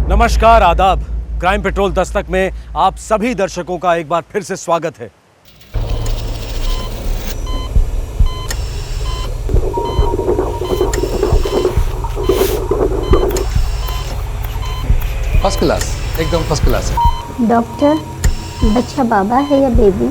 नमस्कार, आदाब। Crime petrol Dastak में आप सभी दर्शकों का एक बार फिर से स्वागत है। फर्स्ट क्लास, एकदम फर्स्ट क्लास है। डॉक्टर, बच्चा बाबा है या बेबी?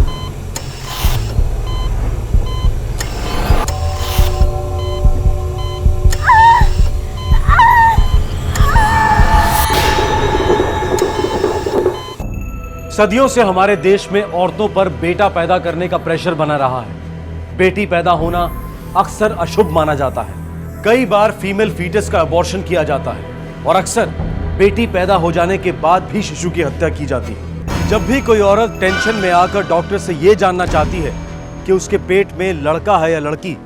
सदियों से हमारे देश में औरतों पर बेटा पैदा करने का प्रेशर बना रहा है। बेटी पैदा होना अक्सर अशुभ माना जाता है। कई बार फीमेल फीटस का अबॉर्शन किया जाता है और अक्सर बेटी पैदा हो जाने के बाद भी शिशु की हत्या की जाती है। जब भी कोई औरत टेंशन में आकर डॉक्टर से यह जानना चाहती है कि उसके पेट में लड़का है या लड़की,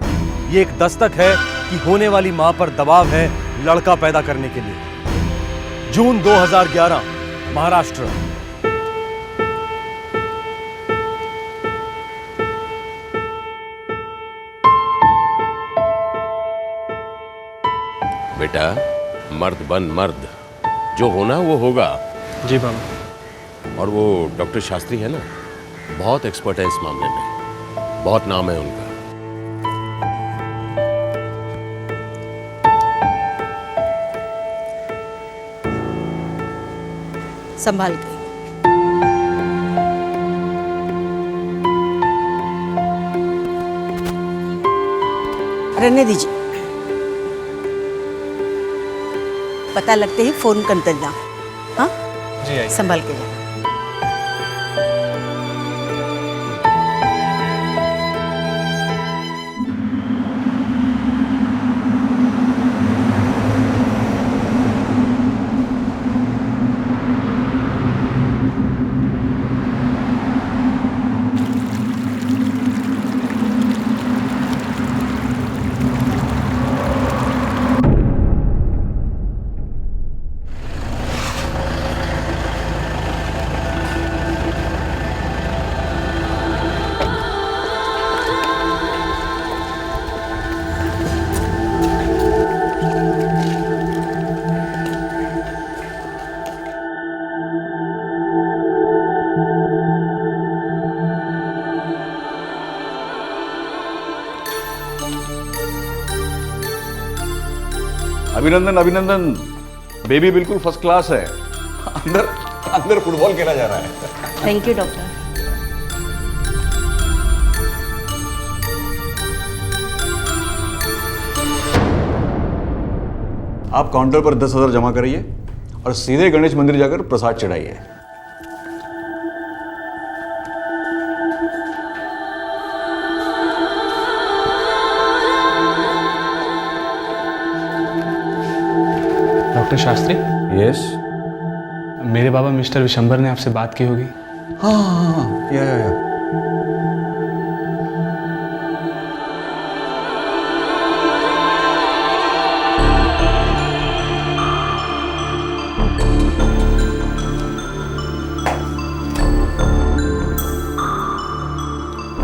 ये एक दस्तक है कि होने वाली मां पर दबाव है लड़का पैदा करने के लिए। जून 2011, महाराष्ट्र। बेटा, मर्द बन मर्द, जो होना वो होगा। जी बाबा। और वो डॉक्टर शास्त्री है ना, बहुत एक्सपर्ट है इस मामले में, बहुत नाम है उनका। संभाल के। रहने दीजिए, पता लगते ही फोन कर देना। हाँ जी आइए। संभाल के जाना। अभिनंदन अभिनंदन, बेबी बिल्कुल फर्स्ट क्लास है। अंदर अंदर फुटबॉल खेला जा रहा है। Thank you doctor. आप काउंटर पर 10,000 जमा करिए और सीधे गणेश मंदिर जाकर प्रसाद चढ़ाइए। Doctor Shastri, yes. मेरे बाबा मिस्टर विशंबर ने आपसे बात की होगी। हाँ हाँ हाँ, या।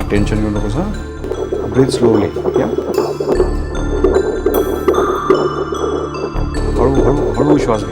टेंशन घेऊ नकोस, हा। ब्रीथ स्लोली, या। हळू श्वास घे।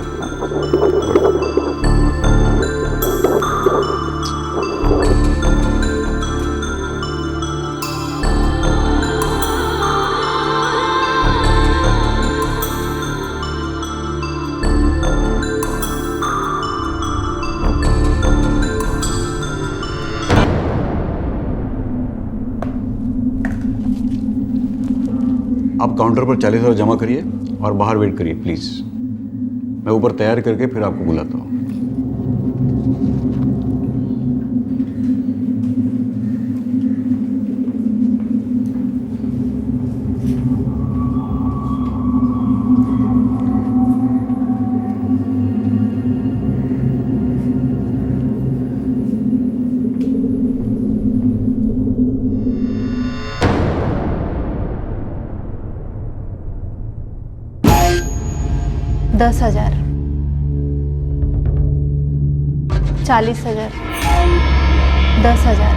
आप काउंटर पर 40,000 जमा करिए और बाहर वेट करिए प्लीज। मैं ऊपर तैयार करके फिर आपको बुलाता हूँ। दस 10,000, 40,000, 10,000,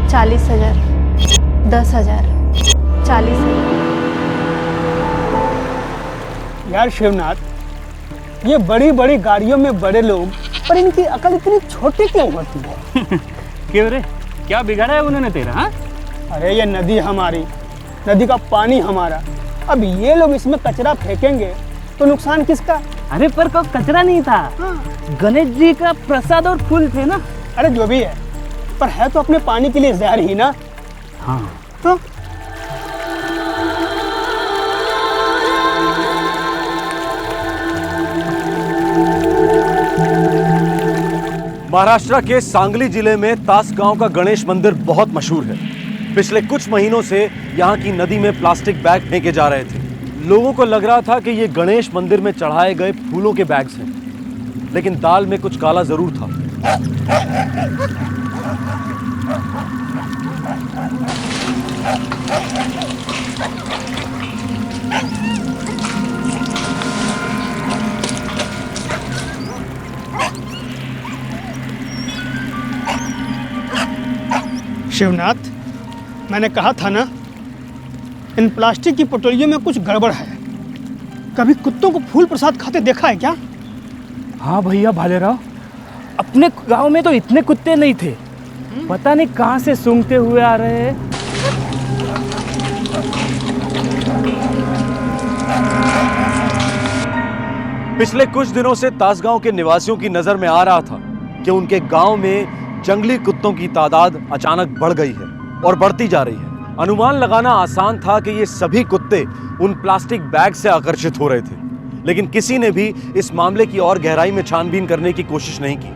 40,000, 10,000, 40,000। यार शिवनाथ, ये बड़ी बड़ी गाड़ियों में बड़े लोग, पर इनकी अकल इतनी छोटी क्यों होती है? क्यों रे, क्या बिगाड़ा है उन्होंने तेरा? हाँ, अरे ये नदी हमारी, नदी का पानी हमारा, अब ये लोग इसमें कचरा फेंकेंगे तो नुकसान किसका? अरे पर कोई कचरा नहीं था। गणेश जी का प्रसाद और फूल थे ना। अरे जो भी है, पर है तो अपने पानी के लिए जहर ही ना। हाँ तो महाराष्ट्र के सांगली जिले में तासगांव का गणेश मंदिर बहुत मशहूर है। पिछले कुछ महीनों से यहाँ की नदी में प्लास्टिक बैग फेंके जा रहे थे। लोगों को लग रहा था कि ये गणेश मंदिर में चढ़ाए गए फूलों के बैग्स हैं, लेकिन दाल में कुछ काला जरूर था। शिवनाथ, मैंने कहा था ना, इन प्लास्टिक की पोटलियों में कुछ गड़बड़ है। कभी कुत्तों को फूल प्रसाद खाते देखा है क्या? हाँ भैया भालेराव, अपने गांव में तो इतने कुत्ते नहीं थे, पता नहीं कहाँ से सूंघते हुए आ रहे हैं। पिछले कुछ दिनों से तासगांव के निवासियों की नजर में आ रहा था कि उनके गांव में जंगली कुत्तों की तादाद अचानक बढ़ गई है और बढ़ती जा रही है। अनुमान लगाना आसान था कि ये सभी कुत्ते उन प्लास्टिक बैग से आकर्षित हो रहे थे, लेकिन किसी ने भी इस मामले की और गहराई में छानबीन करने की कोशिश नहीं की।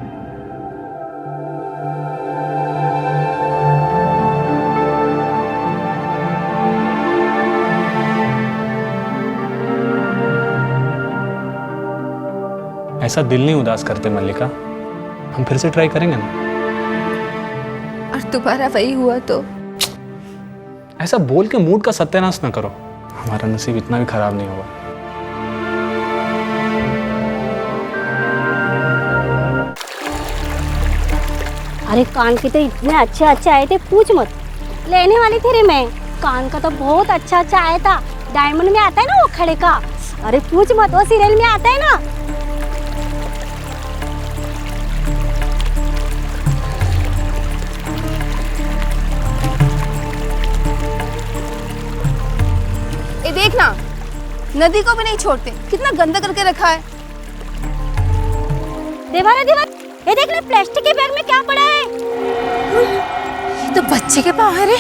ऐसा दिल नहीं उदास करते मल्लिका, हम फिर से ट्राई करेंगे ना। और दोबारा वही हुआ तो? ऐसा बोल के मूड का सत्यानाश ना करो, हमारा नसीब इतना भी खराब नहीं होगा। अरे कान के तो इतने अच्छे अच्छे आए थे, पूछ मत। लेने वाली थी रे मैं। कान का तो बहुत अच्छा अच्छा आया था, डायमंड में आता है ना वो खड़े का। अरे पूछ मत, वो सीरियल में आता है ना। ये देखना, नदी को भी नहीं छोड़ते, कितना गंदा करके रखा है। देवारा देवारा, ये देखना प्लास्टिक के बैग में क्या पड़ा है। ये तो बच्चे के पाँव है रे।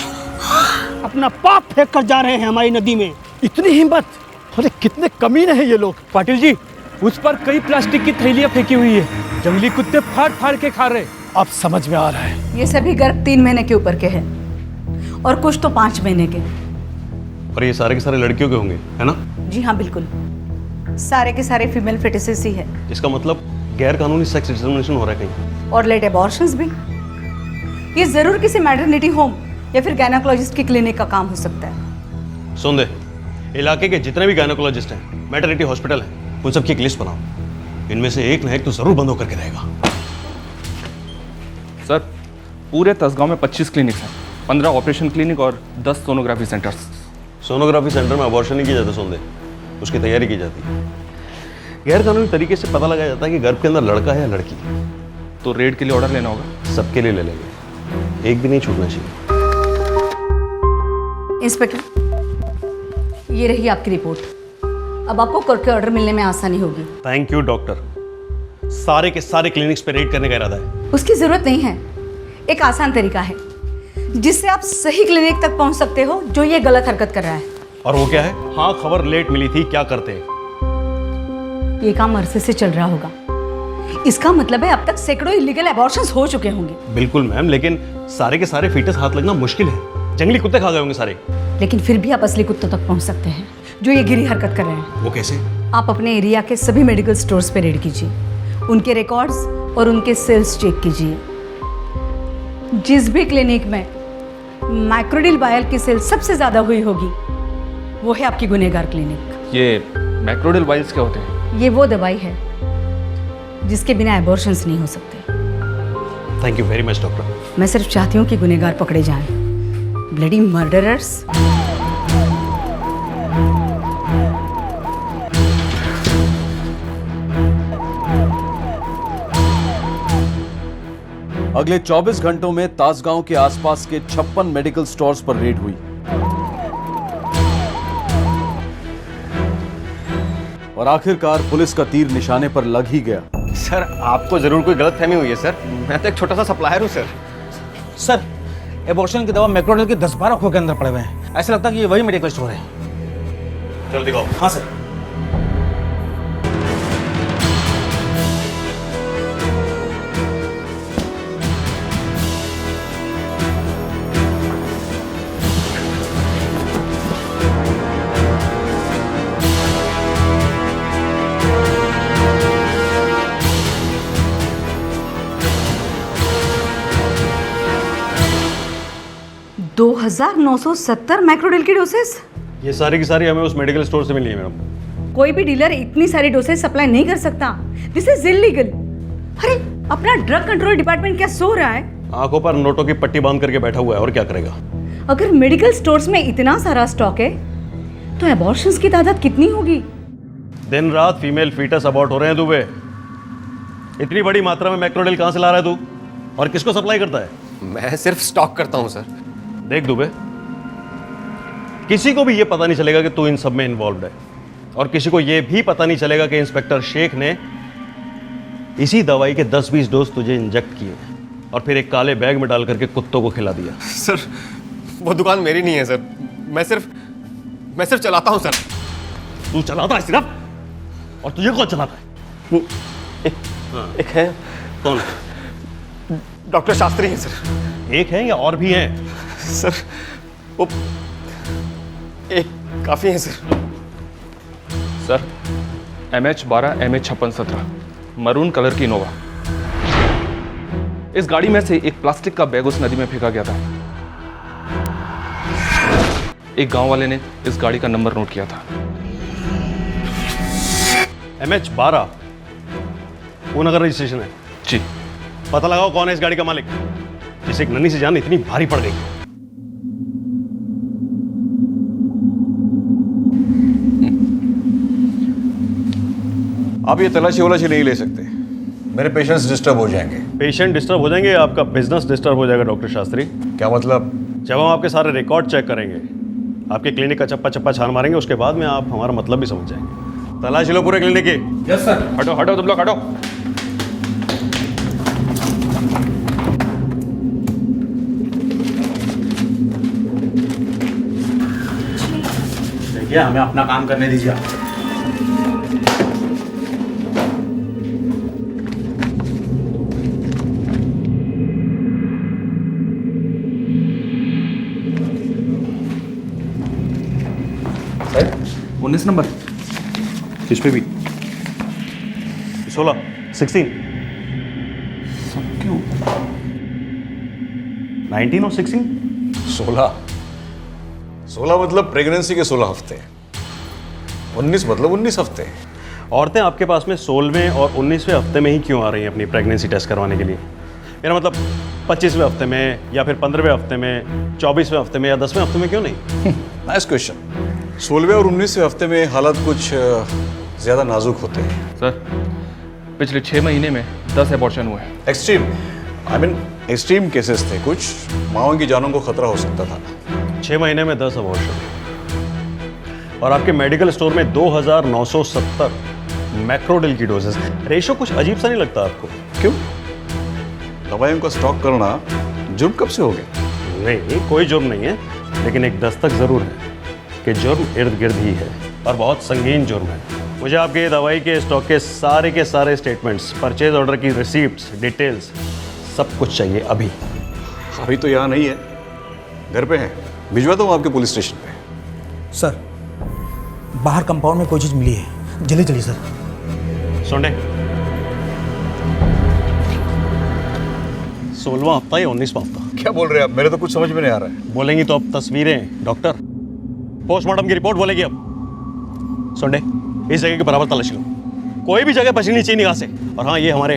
अपना पाप फेंक कर जा रहे हैं हमारी नदी में। इतनी हिम्मत! अरे कितने कमीने हैं ये लोग। पाटिल जी, उस पर कई प्लास्टिक की थैलियां फेंकी हुई है, जंगली कुत्ते फाड़ फाड़ के खा रहे। अब समझ में आ रहा है। ये सभी गर्भ 3 महीने के ऊपर के हैं और कुछ तो 5 महीने के। और ये सारे के सारे लड़कियों के होंगे, है ना? जी हाँ, बिल्कुल, सारे के सारे फीमेल फेटिसेस ही है। इसका मतलब गैर कानूनी सेक्स डिस्क्रिमिनेशन हो रहा है कहीं। और लेट एबॉर्शंस भी। ये जरूर किसी मैटरनिटी होम या फिर गायनेकोलॉजिस्ट की क्लिनिक का काम हो सकता है। सुन दे, इलाके के जितने भी गायनेकोलॉजिस्ट हैं, मैटरनिटी हॉस्पिटल हैं, उन सबकी एक लिस्ट बनाओ। इनमें से एक ना एक तो जरूर बंद होकर के रहेगा। सर, पूरे तसगांव में 25 क्लिनिक्स हैं, 15 ऑपरेशन क्लिनिक और 10 सोनोग्राफी सेंटर्स। सोनोग्राफी सेंटर में अबॉर्शन नहीं की जाता, सुन दे, उसकी तैयारी की जाती है। गैर कानूनी तरीके से पता लगाया जाता है कि गर्भ के अंदर लड़का है या लड़की। तो रेड के लिए ऑर्डर लेना होगा? सबके लिए ले लेंगे, एक भी नहीं छूटना चाहिए। इंस्पेक्टर, ये रही आपकी रिपोर्ट। अब आपको कोर्ट के ऑर्डर मिलने में आसानी होगी। Thank you doctor. सारे के सारे क्लिनिक्स पे रेड करने का इरादा है। उसकी जरूरत नहीं है, एक आसान तरीका है जिससे आप सही क्लिनिक तक पहुंच सकते हो जो ये गलत हरकत कर रहा है। और वो क्या है? हाँ, खबर लेट मिली थी, क्या करते? ये काम अरसे से चल रहा होगा, इसका मतलब है अब तक सैकड़ों इलीगल एबॉर्शंस हो चुके होंगे। बिल्कुल मैम, लेकिन सारे के सारे फीटस हाथ लगना मुश्किल है। जंगली कुत्ते खा गए होंगे सारे। लेकिन फिर भी आप असली कुत्तों तक पहुंच सकते हैं जो ये गिरी हरकत कर रहे हैं। वो कैसे? आप अपने एरिया के सभी मेडिकल स्टोर्स पे रेड कीजिए, उनके रिकॉर्ड्स और उनके सेल्स चेक कीजिए। जिस भी क्लिनिक में माइक्रोडिल वायल की सेल सबसे ज्यादा हुई होगी वो है आपकी गुनहगार क्लिनिक। ये मैक्रोडिल वाइल्स क्या होते हैं? ये वो दवाई है जिसके बिना एबॉर्शंस नहीं हो सकते। Thank you very much doctor. मैं सिर्फ चाहती हूँ कि गुनहगार पकड़े जाएं। Bloody murderers. अगले 24 घंटों में तासगांव के आसपास के 56 मेडिकल स्टोर्स पर रेड हुई और आखिरकार पुलिस का तीर निशाने पर लग ही गया। सर आपको जरूर कोई गलतफहमी हुई है सर, मैं तो एक छोटा सा सप्लायर हूँ सर। सर एबॉर्शन की दवा मैक्रोडेल के 10-12 खोखे के अंदर पड़े हुए हैं। ऐसा लगता है कि ये वही मेडिकल स्टोर है। चलो दिखाओ। हाँ सर। $2,970 मैक्रोडेल की डोसेस। ये सारी की सारी हमें उस मेडिकल स्टोर से मिली है मैडम। कोई भी डीलर इतनी सारी डोसेज सप्लाई नहीं कर सकता। This is illegal. अरे अपना ड्रग कंट्रोल डिपार्टमेंट क्या सो रहा है? आंखों पर नोटों की पट्टी बांध करके बैठा हुआ है, और क्या करेगा? अगर मेडिकल स्टोर्स में इतना सारा स्टॉक है तो एबॉर्शंस की तादाद कितनी होगी? दिन रात फीमेल फीटस अबॉर्ट हो रहे हैं दुबे। इतनी बड़ी मात्रा में मैक्रोडेल कहां से ला रहा है तू, और किसको सप्लाई करता है? मैं सिर्फ स्टॉक करता हूँ सर। देख दुबे, किसी को भी ये पता नहीं चलेगा कि तू इन सब में इन्वॉल्व है, और किसी को ये भी पता नहीं चलेगा कि इंस्पेक्टर शेख ने इसी दवाई के 10-20 डोज तुझे इंजेक्ट किए और फिर एक काले बैग में डाल करके कुत्तों को खिला दिया। सर वो दुकान मेरी नहीं है सर, मैं सिर्फ चलाता हूँ सर। तू चलाता है सिर्फ, और तुझे कौन चलाता है? एक है। कौन? डॉक्टर शास्त्री हैं सर। एक है या और भी हैं? सर वो एक काफी है sir. Sir MH12 MH5617 maroon colour की इनोवा। इस गाड़ी में से एक प्लास्टिक का बैग उस नदी में फेंका गया था। एक गांव वाले ने इस गाड़ी का नंबर नोट किया था। MH12 वो नगर रजिस्ट्रेशन है जी। पता लगाओ कौन है इस गाड़ी का मालिक, जिसे एक नन्ही सी जान इतनी भारी पड़ गई। आप ये तलाशी वलाशी नहीं ले सकते, मेरे पेशेंट्स डिस्टर्ब हो जाएंगे। पेशेंट डिस्टर्ब हो जाएंगे, आपका बिजनेस डिस्टर्ब हो जाएगा डॉक्टर शास्त्री। क्या मतलब? जब हम आपके सारे रिकॉर्ड चेक करेंगे, आपके क्लिनिक का चप्पा चप्पा छान मारेंगे, उसके बाद में आप हमारा मतलब भी समझ जाएंगे। तलाशी लो पूरे क्लिनिक की। Yes sir. हटो हटो तुम लोग हटो। देखिए हमें अपना काम करने दीजिए। Sir 19 number. किस पे भी? 16 16 क्यों? 19 और 16? 16 मतलब प्रेगनेंसी के 16 हफ्ते, 19 मतलब 19 हफ्ते। औरतें आपके पास में 16वें और 19वें हफ्ते में ही क्यों आ रही हैं अपनी प्रेगनेंसी टेस्ट करवाने के लिए? मेरा मतलब 25वें हफ्ते में या फिर 15वें हफ्ते में, 24वें हफ्ते में या 10वें हफ्ते में क्यों नहीं? Nice question. 16वें और 19वें हफ्ते में हालात कुछ ज़्यादा नाजुक होते हैं। सर पिछले 6 महीने में 10 एबॉर्शन हुए हैं। Extreme, I mean extreme cases थे, कुछ माओं की जानों को खतरा हो सकता था। 6 महीने में 10 अबॉर्शन, और आपके मेडिकल स्टोर में 2970 मैक्रोडेल की डोजेस। रेशो कुछ अजीब सा नहीं लगता आपको? क्यों? दवाइयों का स्टॉक करना जुर्म कब से हो गया? नहीं, कोई जुर्म नहीं है, लेकिन एक दस्तक जरूर है कि जुर्म इर्द गिर्द ही है, और बहुत संगीन जुर्म है। मुझे आपके दवाई के स्टॉक के सारे स्टेटमेंट्स, परचेज ऑर्डर की रिसीप्ट्स, डिटेल्स, सब कुछ चाहिए अभी। अभी तो यहाँ नहीं है, घर पे है, भिजवाता हूँ आपके पुलिस स्टेशन पे। सर बाहर कंपाउंड में कोई चीज़ मिली है, जल्दी चलिए सर। सोंडे, 16वां हफ्ता या 19वां हफ्ता? क्या बोल रहे हैं आप? मेरे तो कुछ समझ में नहीं आ रहा है। बोलेंगी तो अब तस्वीरें, डॉक्टर पोस्टमार्टम की रिपोर्ट बोलेगी अब। सोंडे, इस जगह के बराबर तलाशी लो, कोई भी जगह बचनी नहीं चाहिए निगाह से। और हाँ, ये हमारे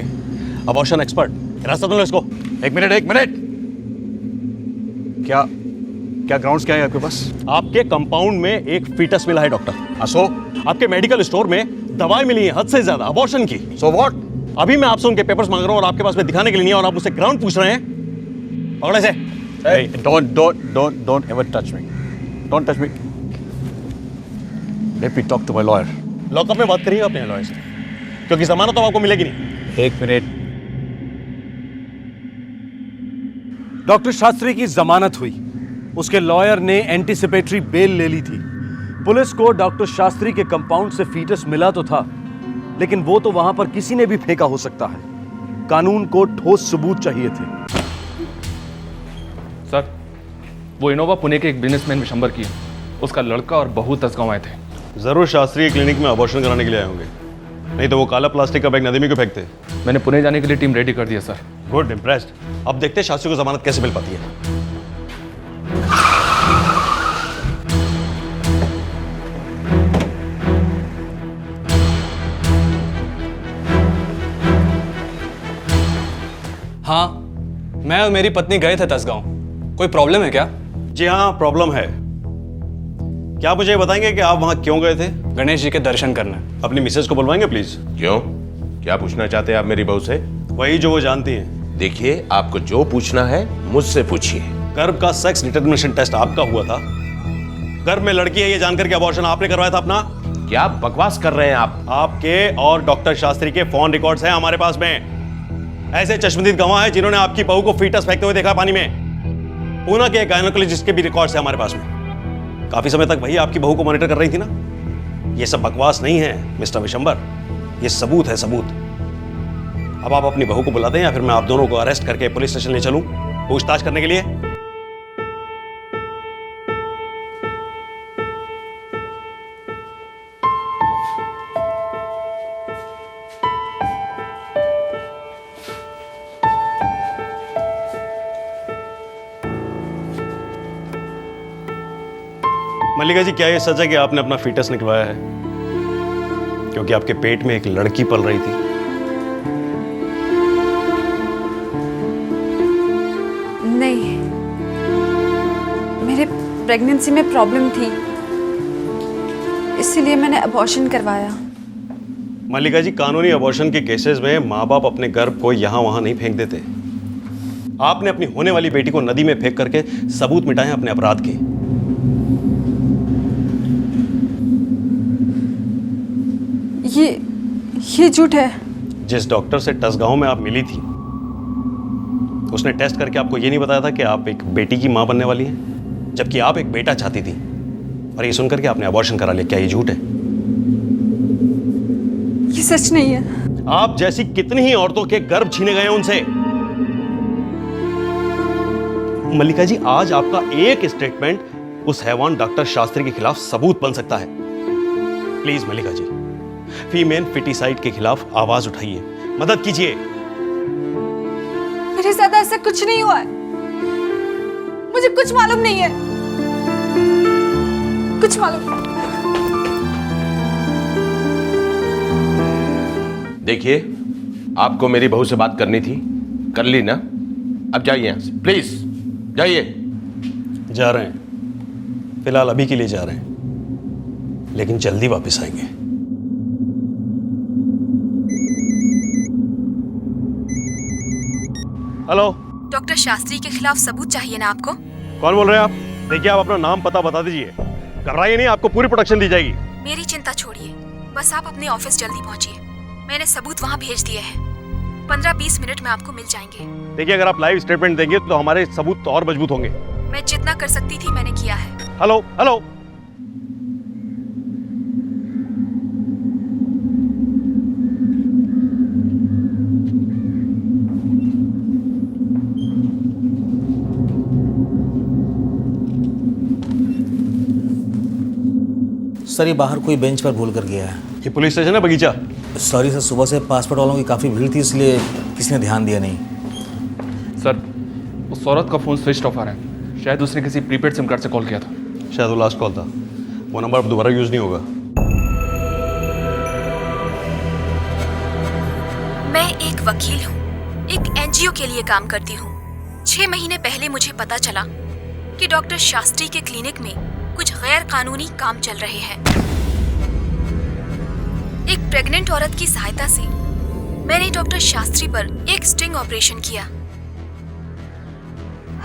अबॉर्शन एक्सपर्ट, रास्ता दो इसको। एक मिनट। क्या ग्राउंड्स क्या है आपके पास? आपके कंपाउंड में एक फीटस मिला है डॉक्टर। सो आपके मेडिकल स्टोर में दवाई मिली है हद से ज्यादा अबॉर्शन की। So what? अभी मैं आपसे उनके पेपर्स मांग रहा हूँ और आपके पास में दिखाने के लिए नहीं है और आप मुझसे ग्राउंड पूछ रहे हैं। पकड़े से। Hey, don't ever touch me. Don't touch me. Let me talk to my lawyer. Lockup में बात करिए अपने लॉयर से, क्योंकि जमानत तो आपको मिलेगी नहीं। एक मिनट। डॉक्टर शास्त्री की जमानत हुई। उसके लॉयर ने एंटीसिपेटरी बेल ले ली थी। पुलिस को डॉक्टर शास्त्री के कंपाउंड से फीटस मिला तो था, लेकिन वो तो वहां पर किसी ने भी फेंका हो सकता है। कानून को ठोस सबूत चाहिए थे। सर, वो इनोवा पुणे के एक बिजनेसमैन विशंबर की है। उसका लड़का और बहू तसगांव आए थे। जरूर शास्त्री क्लिनिक में अबॉर्शन कराने के लिए आए होंगे, नहीं तो वो काला प्लास्टिक का बैग नदी में क्यों फेंकते। मैंने पुणे जाने के लिए टीम रेडी कर दिया सर। Good, impressed. अब देखते हैं शास्त्री को जमानत कैसे मिल पाती है। हाँ, मैं और मेरी पत्नी गए थे तसगांव। कोई प्रॉब्लम है क्या? जी हाँ, प्रॉब्लम है। क्या आप मुझे ये बताएंगे कि आप वहां क्यों गए थे? गणेश जी के दर्शन करने। अपनी मिसेज को बुलवाएंगे प्लीज। क्यों? क्या पूछना चाहते हैं आप मेरी बहू से? वही जो वो जानती हैं। देखिए, आपको जो पूछना है मुझसे पूछिए। गर्भ का सेक्स डिटर्मिनेशन टेस्ट आपका हुआ था। गर्भ में लड़की है ये जानकर के अबॉर्शन आपने करवाया था अपना। क्या बकवास कर रहे हैं आप? आपके और डॉक्टर शास्त्री के फोन रिकॉर्ड्स हैं हमारे पास में। ऐसे चश्मदीद गवाह हैं जिन्होंने आपकी बहू को फीटस फेंकते हुए देखा पानी में। पूना के गायनेकोलॉजिस्ट के भी रिकॉर्ड्स हैं हमारे पास में। काफी समय तक वही आपकी बहू को मॉनिटर कर रही थी ना। ये सब बकवास नहीं है मिस्टर विशंबर, ये सबूत है, सबूत। अब आप अपनी बहू को बुला दें या फिर मैं आप दोनों को अरेस्ट करके पुलिस स्टेशन ले चलूं पूछताछ करने के लिए। मल्लिका जी, क्या ये सच है कि आपने अपना फीटस निकलवाया है क्योंकि आपके पेट में एक लड़की पल रही थी? नहीं, मेरे प्रेगनेंसी में प्रॉब्लम थी, इसीलिए मैंने अबॉर्शन करवाया। मल्लिका जी, कानूनी अबॉर्शन के केसेस में माँ बाप अपने गर्भ को यहां वहां नहीं फेंक देते। आपने अपनी होने वाली बेटी को नदी में फेंक करके सबूत मिटाए अपने अपराध के। ये झूठ है। जिस डॉक्टर से टसगांव में आप मिली थी, उसने टेस्ट करके आपको ये नहीं बताया था कि आप एक बेटी की मां बनने वाली हैं, जबकि आप एक बेटा चाहती थी। और ये सुनकर के आपने अबॉर्शन करा लिया। क्या ये झूठ है? ये सच नहीं है। आप जैसी कितनी ही औरतों के गर्भ छीने गए हैं उनसे। मल्लिका जी, आज आपका एक स्टेटमेंट उस हैवान डॉक्टर शास्त्री के खिलाफ सबूत बन सकता है। Please Mallika ji, female foeticide के खिलाफ आवाज उठाइए, मदद कीजिए। मेरे साथ ऐसा कुछ नहीं हुआ है, मुझे कुछ मालूम नहीं है, कुछ मालूम। देखिए, आपको मेरी बहू से बात करनी थी, कर ली ना। अब जाइए यहां से, प्लीज जाइए। जा रहे हैं, फिलहाल अभी के लिए जा रहे हैं, लेकिन जल्दी वापस आएंगे। हेलो, डॉक्टर शास्त्री के खिलाफ सबूत चाहिए ना आपको? कौन बोल रहे हैं आप? देखिए, आप अपना नाम पता बता दीजिए। घबराइए नहीं, आपको पूरी प्रोटेक्शन दी जाएगी। मेरी चिंता छोड़िए, बस आप अपने ऑफिस जल्दी पहुंचिए। मैंने सबूत वहां भेज दिए हैं। 15-20 मिनट में आपको मिल जाएंगे। देखिए, अगर आप लाइव स्टेटमेंट देंगे तो हमारे सबूत और मजबूत होंगे। मैं जितना कर सकती थी मैंने किया है। हेलो हेलो, सर, ये बाहर कोई बेंच पर भूल कर गया है। ये पुलिस स्टेशन है बगीचा? सॉरी सर, सुबह से पासपोर्ट वालों की काफ़ी भीड़ थी, इसलिए किसी ने ध्यान दिया नहीं। सर, उस औरत का फ़ोन स्विच ऑफ आ रहा है। शायद उसने किसी प्रीपेड सिम कार्ड से कॉल किया था। शायद वो लास्ट कॉल था। वो नंबर अब दोबारा यूज नहीं होगा। मैं एक वकील हूँ, एक एनजीओ के लिए काम करती हूँ। 6 महीने पहले मुझे पता चला कि डॉक्टर शास्त्री के क्लिनिक में कुछ गैर कानूनी काम चल रहे हैं। एक प्रेग्नेंट औरत की सहायता से मैंने डॉक्टर शास्त्री पर एक स्टिंग ऑपरेशन किया।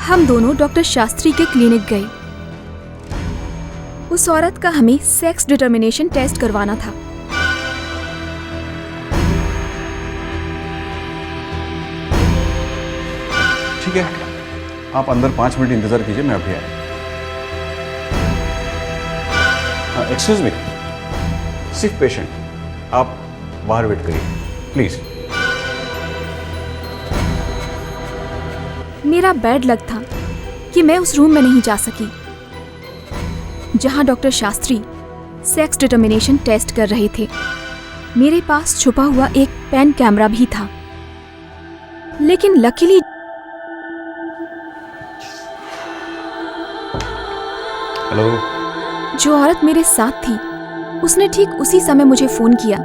हम दोनों डॉक्टर शास्त्री के क्लिनिक गए। उस औरत का हमें सेक्स डिटर्मिनेशन टेस्ट करवाना था। ठीक है, आप अंदर 5 मिनट इंतजार कीजिए, मैं अभी आया। एक्सक्यूज मी, सिक पेशेंट, आप बाहर वेट करिए प्लीज। मेरा बैड लक था कि मैं उस रूम में नहीं जा सकी जहां doctor Shastri sex determination test कर रहे थे। मेरे पास छुपा हुआ एक पेन कैमरा भी था, लेकिन लकीली हेलो, जो औरत मेरे साथ थी उसने ठीक उसी समय मुझे फोन किया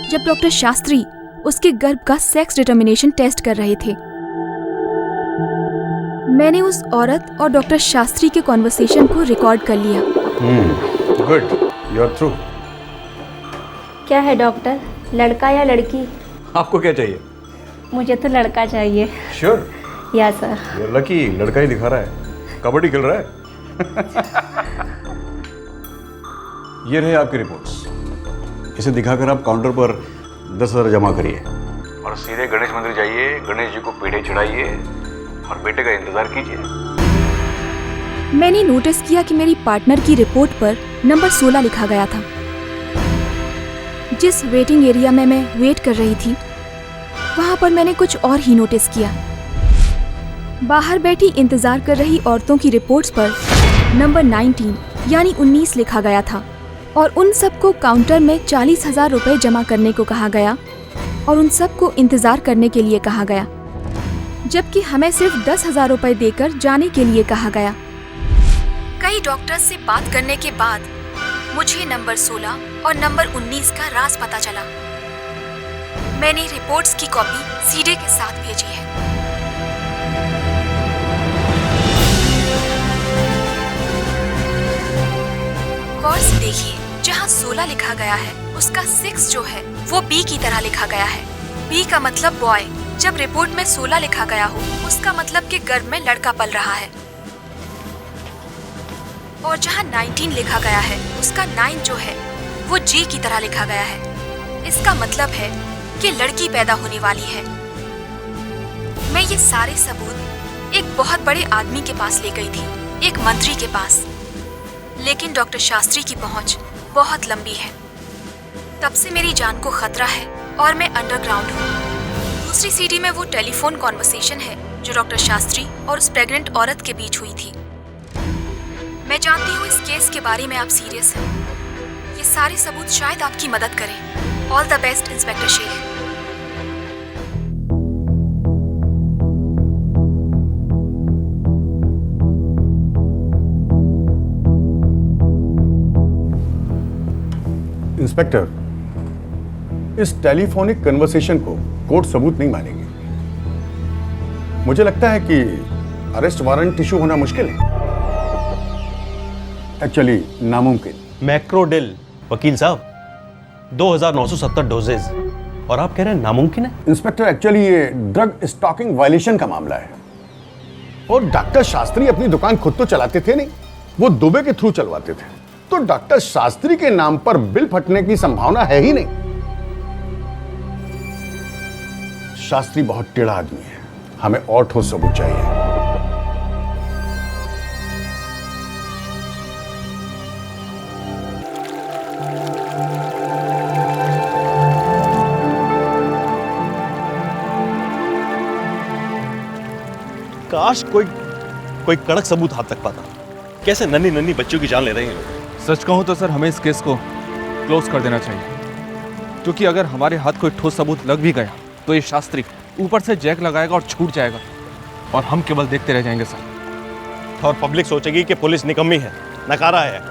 जब डॉक्टर शास्त्री उसके गर्भ का सेक्स डिटर्मिनेशन टेस्ट कर रहे थे। मैंने उस औरत और डॉक्टर शास्त्री के कॉन्वर्सेशन को रिकॉर्ड कर लिया। Good, you are through. क्या है डॉक्टर, लड़का या लड़की? आपको क्या चाहिए? मुझे तो लड़का चाहिए। श्योर? या सर। ये लकी लड़का ही दिखा रहा है, कबड्डी खेल रहा है। ये रहे आपकी रिपोर्ट्स। इसे दिखाकर आप काउंटर पर 10,000 जमा करिए और सीधे गणेश मंदिर जाइए, गणेश जी को पेड़े चढ़ाइए और बेटे का इंतजार कीजिए। मैंने नोटिस किया कि मेरी पार्टनर की रिपोर्ट पर नंबर 16 लिखा गया था। जिस वेटिंग एरिया में मैं वेट कर रही थी वहां पर मैंने कुछ और ही नोटिस किया। बाहर बैठी इंतजार कर रही औरतों की रिपोर्ट्स पर नंबर 19 यानी 19 लिखा गया था और उन सबको काउंटर में 40,000 रुपए जमा करने को कहा गया और उन सबको इंतजार करने के लिए कहा गया, जबकि हमें सिर्फ 10,000 रुपए देकर जाने के लिए कहा गया। कई डॉक्टर्स से बात करने के बाद मुझे नंबर 16 और नंबर 19 का राज पता चला। मैंने रिपोर्ट्स की कॉपी सीडे के साथ भेजी है। गौर से देखिए, जहाँ 16 लिखा गया है उसका 6 जो है वो बी की तरह लिखा गया है। बी का मतलब बॉय। जब रिपोर्ट में 16 लिखा गया हो उसका मतलब कि गर्भ में लड़का पल रहा है। और जहाँ 19 लिखा गया है उसका 9 जो है वो जी की तरह लिखा गया है। इसका मतलब है कि लड़की पैदा होने वाली है। मैं ये सारे सबूत एक बहुत बड़े आदमी के पास ले गई थी, एक मंत्री के पास, लेकिन डॉक्टर शास्त्री की पहुंच बहुत लंबी है। तब से मेरी जान को खतरा है और मैं अंडरग्राउंड हूँ। दूसरी सीडी में वो टेलीफोन कॉन्वर्सेशन है जो डॉक्टर शास्त्री और उस प्रेग्नेंट औरत के बीच हुई थी। मैं जानती हूँ इस केस के बारे में आप सीरियस हैं। ये सारे सबूत शायद आपकी मदद करें। All the best inspector Shaikh. Inspector, इस टेलीफोनिक कन्वर्सेशन को कोर्ट सबूत नहीं मानेगी। मुझे लगता है कि अरेस्ट वारंट इशू होना मुश्किल है, एक्चुअली नामुमकिन। मैक्रोडेल वकील साहब, 2,970 डोजेज और आप कह रहे हैं नामुमकिन है? इंस्पेक्टर, एक्चुअली ये ड्रग स्टॉकिंग वायलेशन का मामला है और डॉक्टर शास्त्री अपनी दुकान खुद तो चलाते थे नहीं, वो दुबे के थ्रू चलवाते थे। तो डॉक्टर शास्त्री के नाम पर बिल फटने की संभावना है ही नहीं। शास्त्री बहुत टेढ़ा आदमी है, हमें और ठोस सबूत चाहिए। काश कोई कड़क सबूत हाथ तक पाता। कैसे नन्ही नन्ही बच्चों की जान ले रहे हैं लोग। सच कहूँ तो सर हमें इस केस को क्लोज कर देना चाहिए, क्योंकि अगर हमारे हाथ कोई ठोस सबूत लग भी गया तो ये शास्त्री ऊपर से जैक लगाएगा और छूट जाएगा और हम केवल देखते रह जाएंगे सर। और पब्लिक सोचेगी कि पुलिस निकम्मी है, नकारा है,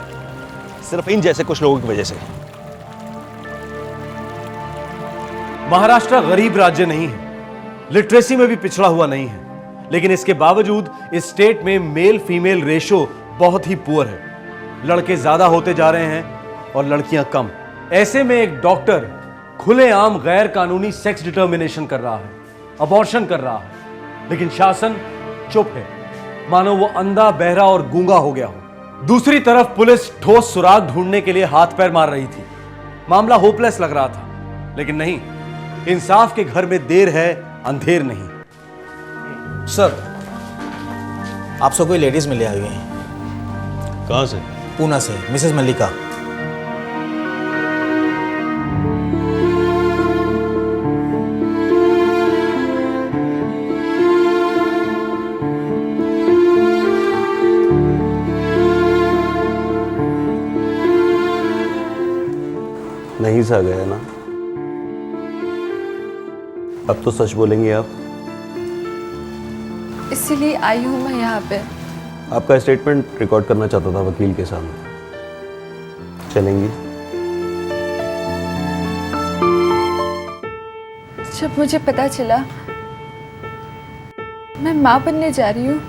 सिर्फ इन जैसे कुछ लोगों की वजह से। महाराष्ट्र गरीब राज्य नहीं है, लिटरेसी में भी पिछड़ा हुआ नहीं है, लेकिन इसके बावजूद इस स्टेट में मेल फीमेल रेशो बहुत ही पुअर है। लड़के ज्यादा होते जा रहे हैं और लड़कियां कम। ऐसे में एक डॉक्टर खुलेआम गैर कानूनी सेक्स डिटर्मिनेशन कर रहा है, अबॉर्शन कर रहा है, लेकिन शासन चुप है, मानो वो अंधा, बहरा और गूंगा हो गया हो। दूसरी तरफ पुलिस ठोस सुराग ढूंढने के लिए हाथ पैर मार रही थी। मामला होपलेस लग रहा था, लेकिन नहीं, इंसाफ के घर में देर है, अंधेर नहीं। सर, आपसे कोई लेडीज मिले आई हैं। कहाँ से? पूना से, मिसेस मल्लिका। नहीं सा गया ना? अब तो सच बोलेंगे आप? इसीलिए आई हूँ मैं यहाँ पे। आपका स्टेटमेंट रिकॉर्ड करना चाहता था वकील के सामने। चलेंगी? जब मुझे पता चला मैं माँ बनने जा रही हूँ,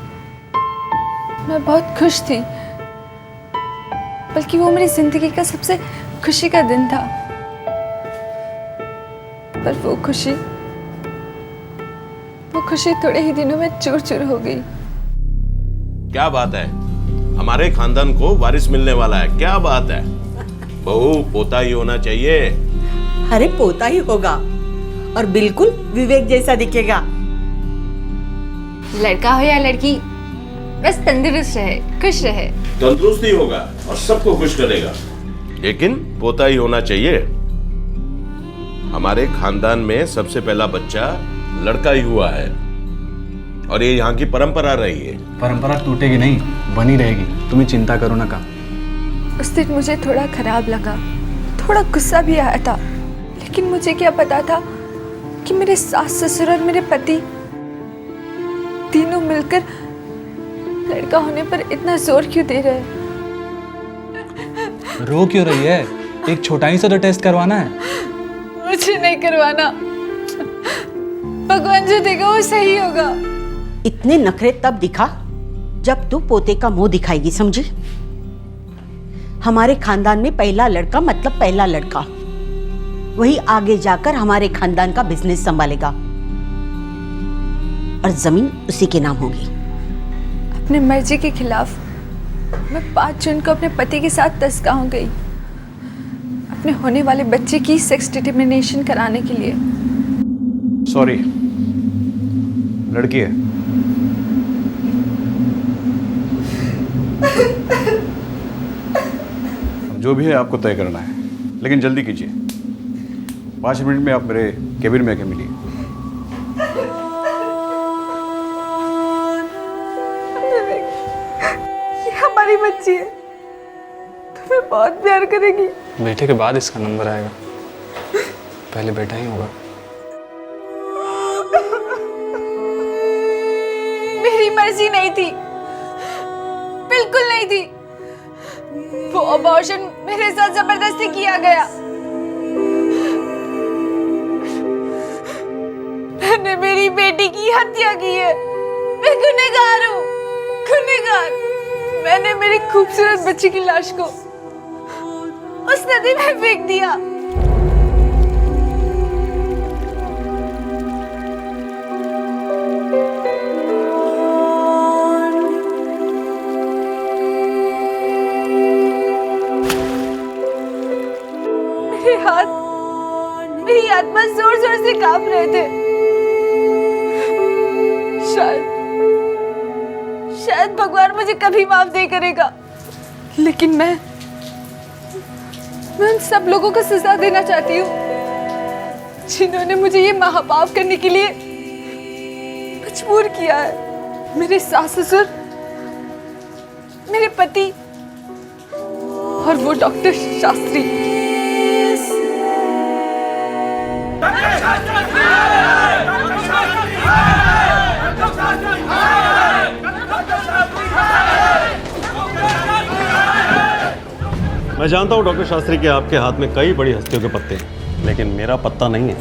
मैं बहुत खुश थी। बल्कि वो मेरी जिंदगी का सबसे खुशी का दिन था। पर वो खुशी थोड़े ही दिनों में चूर चूर हो गई। क्या बात है, हमारे खानदान को वारिस मिलने वाला है, क्या बात है। बहू पोता ही होना चाहिए। अरे पोता ही होगा और बिल्कुल विवेक जैसा दिखेगा। लड़का हो या लड़की, बस तंदुरुस्त रहे, खुश रहे। तंदुरुस्त ही होगा और सबको खुश करेगा, लेकिन पोता ही होना चाहिए। हमारे खानदान में सबसे पहला बच्चा लड़का ही हुआ है और ये यहाँ की परंपरा रही है। परंपरा टूटेगी नहीं, बनी रहेगी, तुम्हें चिंता करो ना। का उस दिन मुझे थोड़ा खराब लगा, थोड़ा गुस्सा भी आया था, लेकिन मुझे क्या पता था कि मेरे सास ससुर और मेरे पति तीनों मिलकर लड़का होने पर इतना जोर क्यों दे रहे हैं। रो क्यों रही है? एक छोटा ही सा तो टेस्ट करवाना है। मुझे नहीं करवाना, भगवान जो देगा वो सही होगा। इतने नखरे तब दिखा जब तू पोते का मुंह दिखाएगी, समझी? हमारे खानदान में पहला लड़का मतलब पहला लड़का, वही आगे जाकर हमारे खानदान का बिजनेस संभालेगा और जमीन उसी के नाम होगी। अपने मर्जी के खिलाफ मैं 5 जून को अपने पति के साथ तस्गांव गई, अपने होने वाले बच्चे की सेक्स डिटर्मिनेशन कराने के लिए। सॉरी, लड़की है। जो भी है आपको तय करना है, लेकिन जल्दी कीजिए। 5 मिनट में आप मेरे केबिन में आके मिलिए। हमारी बच्ची है, तुम्हें बहुत प्यार करेगी। बेटे के बाद इसका नंबर आएगा, पहले बेटा ही होगा। मेरी मर्जी नहीं थी, बिल्कुल नहीं थी। वो अबॉर्शन मेरे साथ जबरदस्ती किया गया। मैंने मेरी बेटी की हत्या की है। मैं गुनहगार हूँ, गुनहगार। मैंने मेरी खूबसूरत बच्ची की लाश को उस नदी में फेंक दिया। मेरी आत्मा जोर जोर से कांप रहे थे। शायद भगवान मुझे कभी माफ नहीं करेगा, लेकिन मैं उन सब लोगों को सजा देना चाहती हूँ जिन्होंने मुझे ये महापाप करने के लिए मजबूर किया है। मेरे सास ससुर, मेरे पति और वो डॉक्टर शास्त्री। मैं जानता हूँ डॉक्टर शास्त्री कि आपके हाथ में कई बड़ी हस्तियों के पत्ते हैं, लेकिन मेरा पत्ता नहीं है।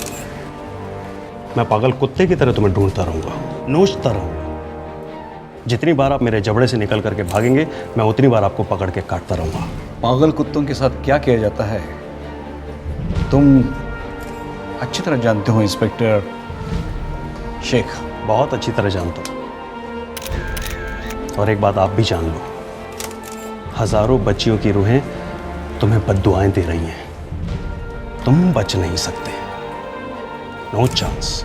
मैं पागल कुत्ते की तरह तुम्हें ढूंढता रहूंगा, नोचता रहूंगा। जितनी बार आप मेरे जबड़े से निकल करके भागेंगे, मैं उतनी बार आपको पकड़ के काटता रहूंगा। पागल कुत्तों के साथ क्या किया जाता है तुम अच्छी तरह जानते हो इंस्पेक्टर शेख। बहुत अच्छी तरह जानता हूँ। और एक बात आप भी जान लो, हजारों बच्चियों की रूहें तुम्हें बद्दुआएं दे रही हैं। तुम बच नहीं सकते। No chance.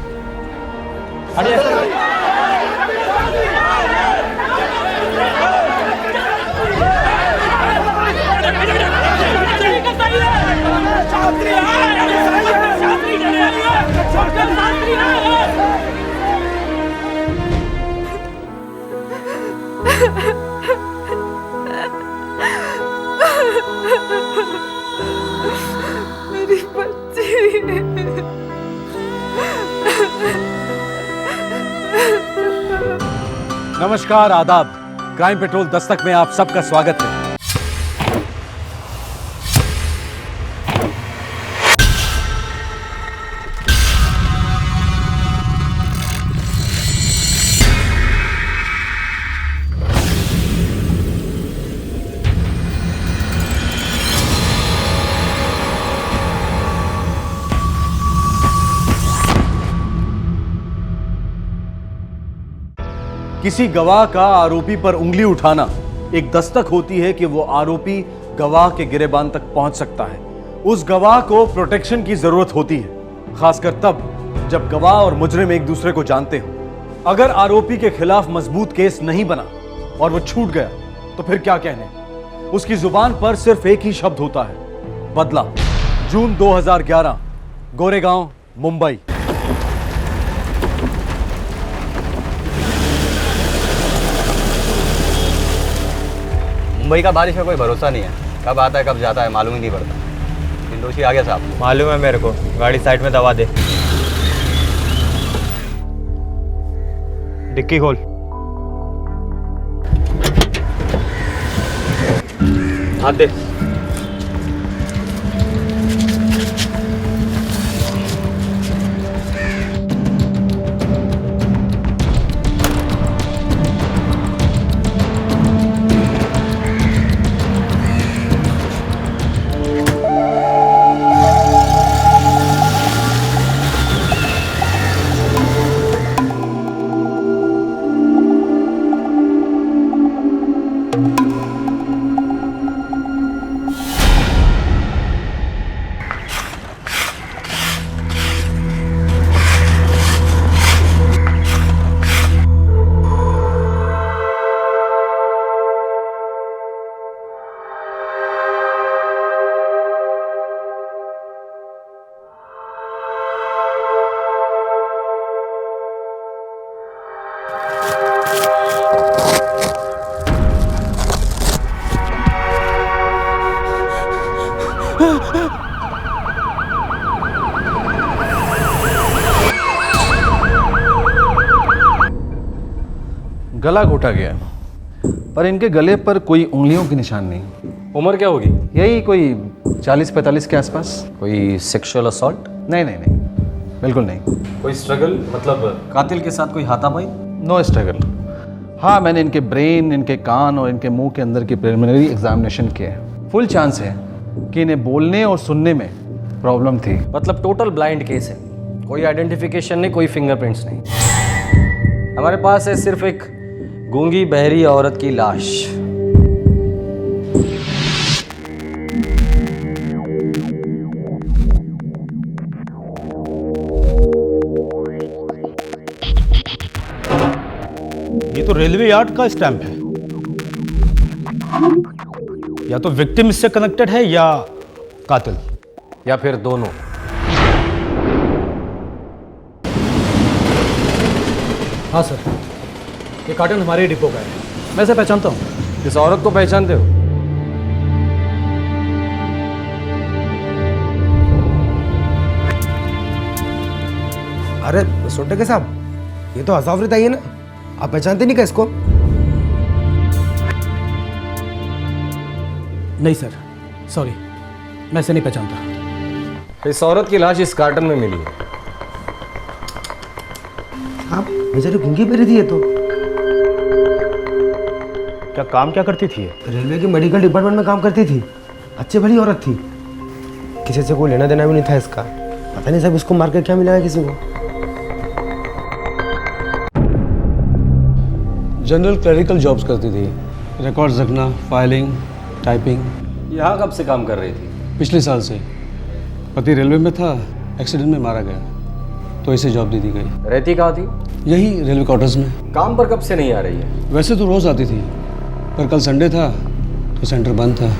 मेरी बच्ची। नमस्कार, आदाब। क्राइम पेट्रोल दस्तक में आप सबका स्वागत है। किसी गवाह का आरोपी पर उंगली उठाना एक दस्तक होती है कि वो आरोपी गवाह के गिरेबान तक पहुंच सकता है। उस गवाह को प्रोटेक्शन की जरूरत होती है, खासकर तब जब गवाह और मुजरिम एक दूसरे को जानते हो। अगर आरोपी के खिलाफ मजबूत केस नहीं बना और वो छूट गया तो फिर क्या कहने। उसकी जुबान पर सिर्फ एक ही शब्द होता है, बदला। जून 2011, गोरेगांव, मुंबई। मुंबई का बारिश का कोई भरोसा नहीं है, कब आता है कब जाता है मालूम ही नहीं पड़ता। इंदोशी आ गया साहब। मालूम है मेरे को, गाड़ी साइड में दबा दे। डिक्की खोल। हाथ दे। गला घोटा गया, पर इनके गले पर कोई उंगलियों के निशान नहीं। उम्र क्या होगी? यही कोई 40-45 के आसपास। कोई सेक्सुअल असॉल्ट? नहीं नहीं नहीं, बिल्कुल नहीं। कोई स्ट्रगल, मतलब कातिल के साथ कोई हाथापाई? No struggle. हाँ, मैंने इनके ब्रेन, इनके कान और इनके मुंह के अंदर की प्रिलिमिनरी एग्जामिनेशन किया है। फुल चांस है कि इन्हें बोलने और सुनने में प्रॉब्लम थी। मतलब टोटल ब्लाइंड केस है, कोई आइडेंटिफिकेशन नहीं, कोई फिंगरप्रिंट्स नहीं। हमारे पास है सिर्फ एक गूंगी बहरी औरत की लाश। ये तो रेलवे यार्ड का स्टैंप है। या तो विक्टिम इससे कनेक्टेड है या कातिल, या फिर दोनों। हाँ सर, ये कार्टन हमारे डिपो का है। मैं इसे पहचानता हूँ। इस औरत को पहचानते हो? अरे सोटे के साहब, ये तो हसाफरित आई है ना, आप पहचानते नहीं क्या इसको? नहीं सर, सॉरी, मैं इसे नहीं पहचानता। इस औरत की लाश इस कार्टन में मिली है। आप बेचारी गूंगी बेरी थी ये तो। क्या काम क्या करती थी? रेलवे के मेडिकल डिपार्टमेंट में काम करती थी। अच्छी भली औरत थी, किसी से कोई लेना देना भी नहीं था इसका। पता नहीं साहब उसको मार के क्या मिला है किसी को। जनरल क्लरिकल जॉब्स करती थी, रिकॉर्ड्स रखना, फाइलिंग, टाइपिंग। यहाँ कब से काम कर रही थी? पिछले साल से। पति रेलवे में था, एक्सीडेंट में मारा गया, तो इसे जॉब दे दी गई। रहती कहाँ थी? यही रेलवे क्वार्टर्स में। काम पर कब से नहीं आ रही है? वैसे तो रोज आती थी, पर कल संडे था तो सेंटर बंद था।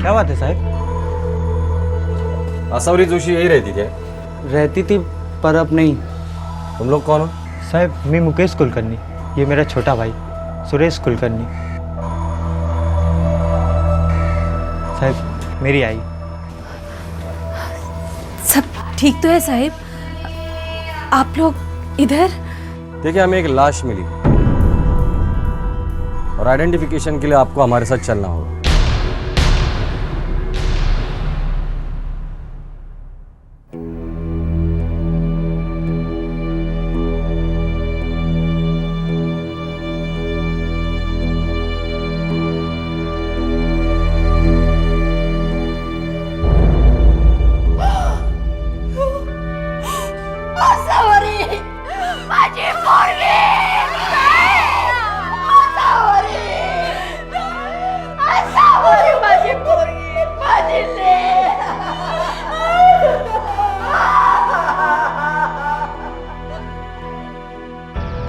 क्या बात है साहब? आसावरी जोशी यही रहती थी? रहती थी पर अब नहीं। तुम लोग कौन हो? साहब मैं मुकेश कुलकर्णी, ये मेरा छोटा भाई सुरेश कुलकर्णी। साहब मेरी आई। सब ठीक तो है साहब? आप लोग इधर? देखिए, हमें एक लाश मिली और आइडेंटिफिकेशन के लिए आपको हमारे साथ चलना होगा।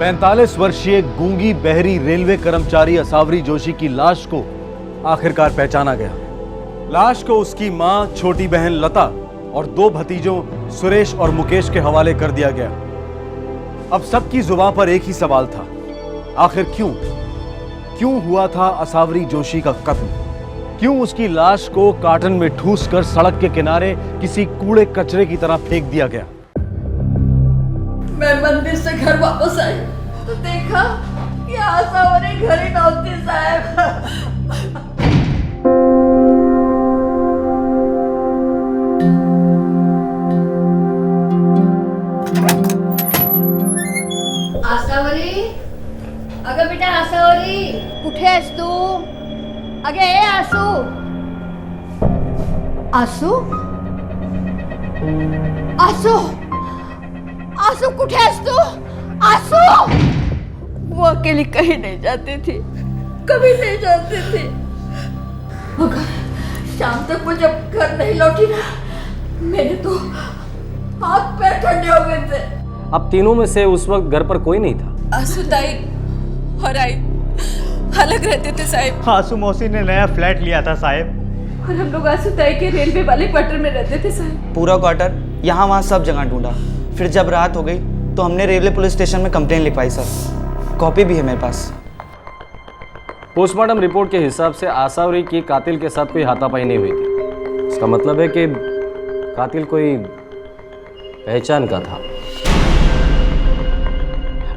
पैंतालीस वर्षीय गूंगी बहरी रेलवे कर्मचारी असावरी जोशी की लाश को आखिरकार पहचाना गया। लाश को उसकी मां, छोटी बहन लता और 2 भतीजों सुरेश और मुकेश के हवाले कर दिया गया। अब सबकी जुबान पर एक ही सवाल था, आखिर क्यों हुआ था असावरी जोशी का कत्ल? क्यों उसकी लाश को कार्टन में ठूस कर सड़क के किनारे किसी कूड़े कचरे की तरह फेंक दिया गया? मैं मंदिर से घर वापस आई तो देखा कि आसावरी घर ही नौकती साहब। आसावरी, अगं बेटा आसावरी, कुठे आहेस तू? अगे ए आसू, आसू, आसू, आसू कुठे आहेस तू? आसू! वो अकेली कहीं नहीं जाती थी, कभी नहीं जाती थी, मगर शाम तक वो जब घर नहीं लौटी ना, मेरे तो हाथ पैर ठंडे हो गए थे। अब तीनों में से उस वक्त घर पर कोई नहीं था? आसू ताई और आई अलग रहते थे साहब। आसू मौसी ने नया फ्लैट लिया था साहब, और हम लोग आसू ताई के रेलवे वाले क्वार्टर में रहते थे साहब। पूरा क्वार्टर यहाँ वहाँ सब जगह ढूंढा, फिर जब रात हो गई तो हमने रेलवे पुलिस स्टेशन में कंप्लेन लिखवाई सर, कॉपी भी है मेरे पास। पोस्टमार्टम रिपोर्ट के हिसाब से आसावरी की कातिल के साथ कोई हाथापाई नहीं हुई थी। इसका मतलब है कि कातिल कोई पहचान का था।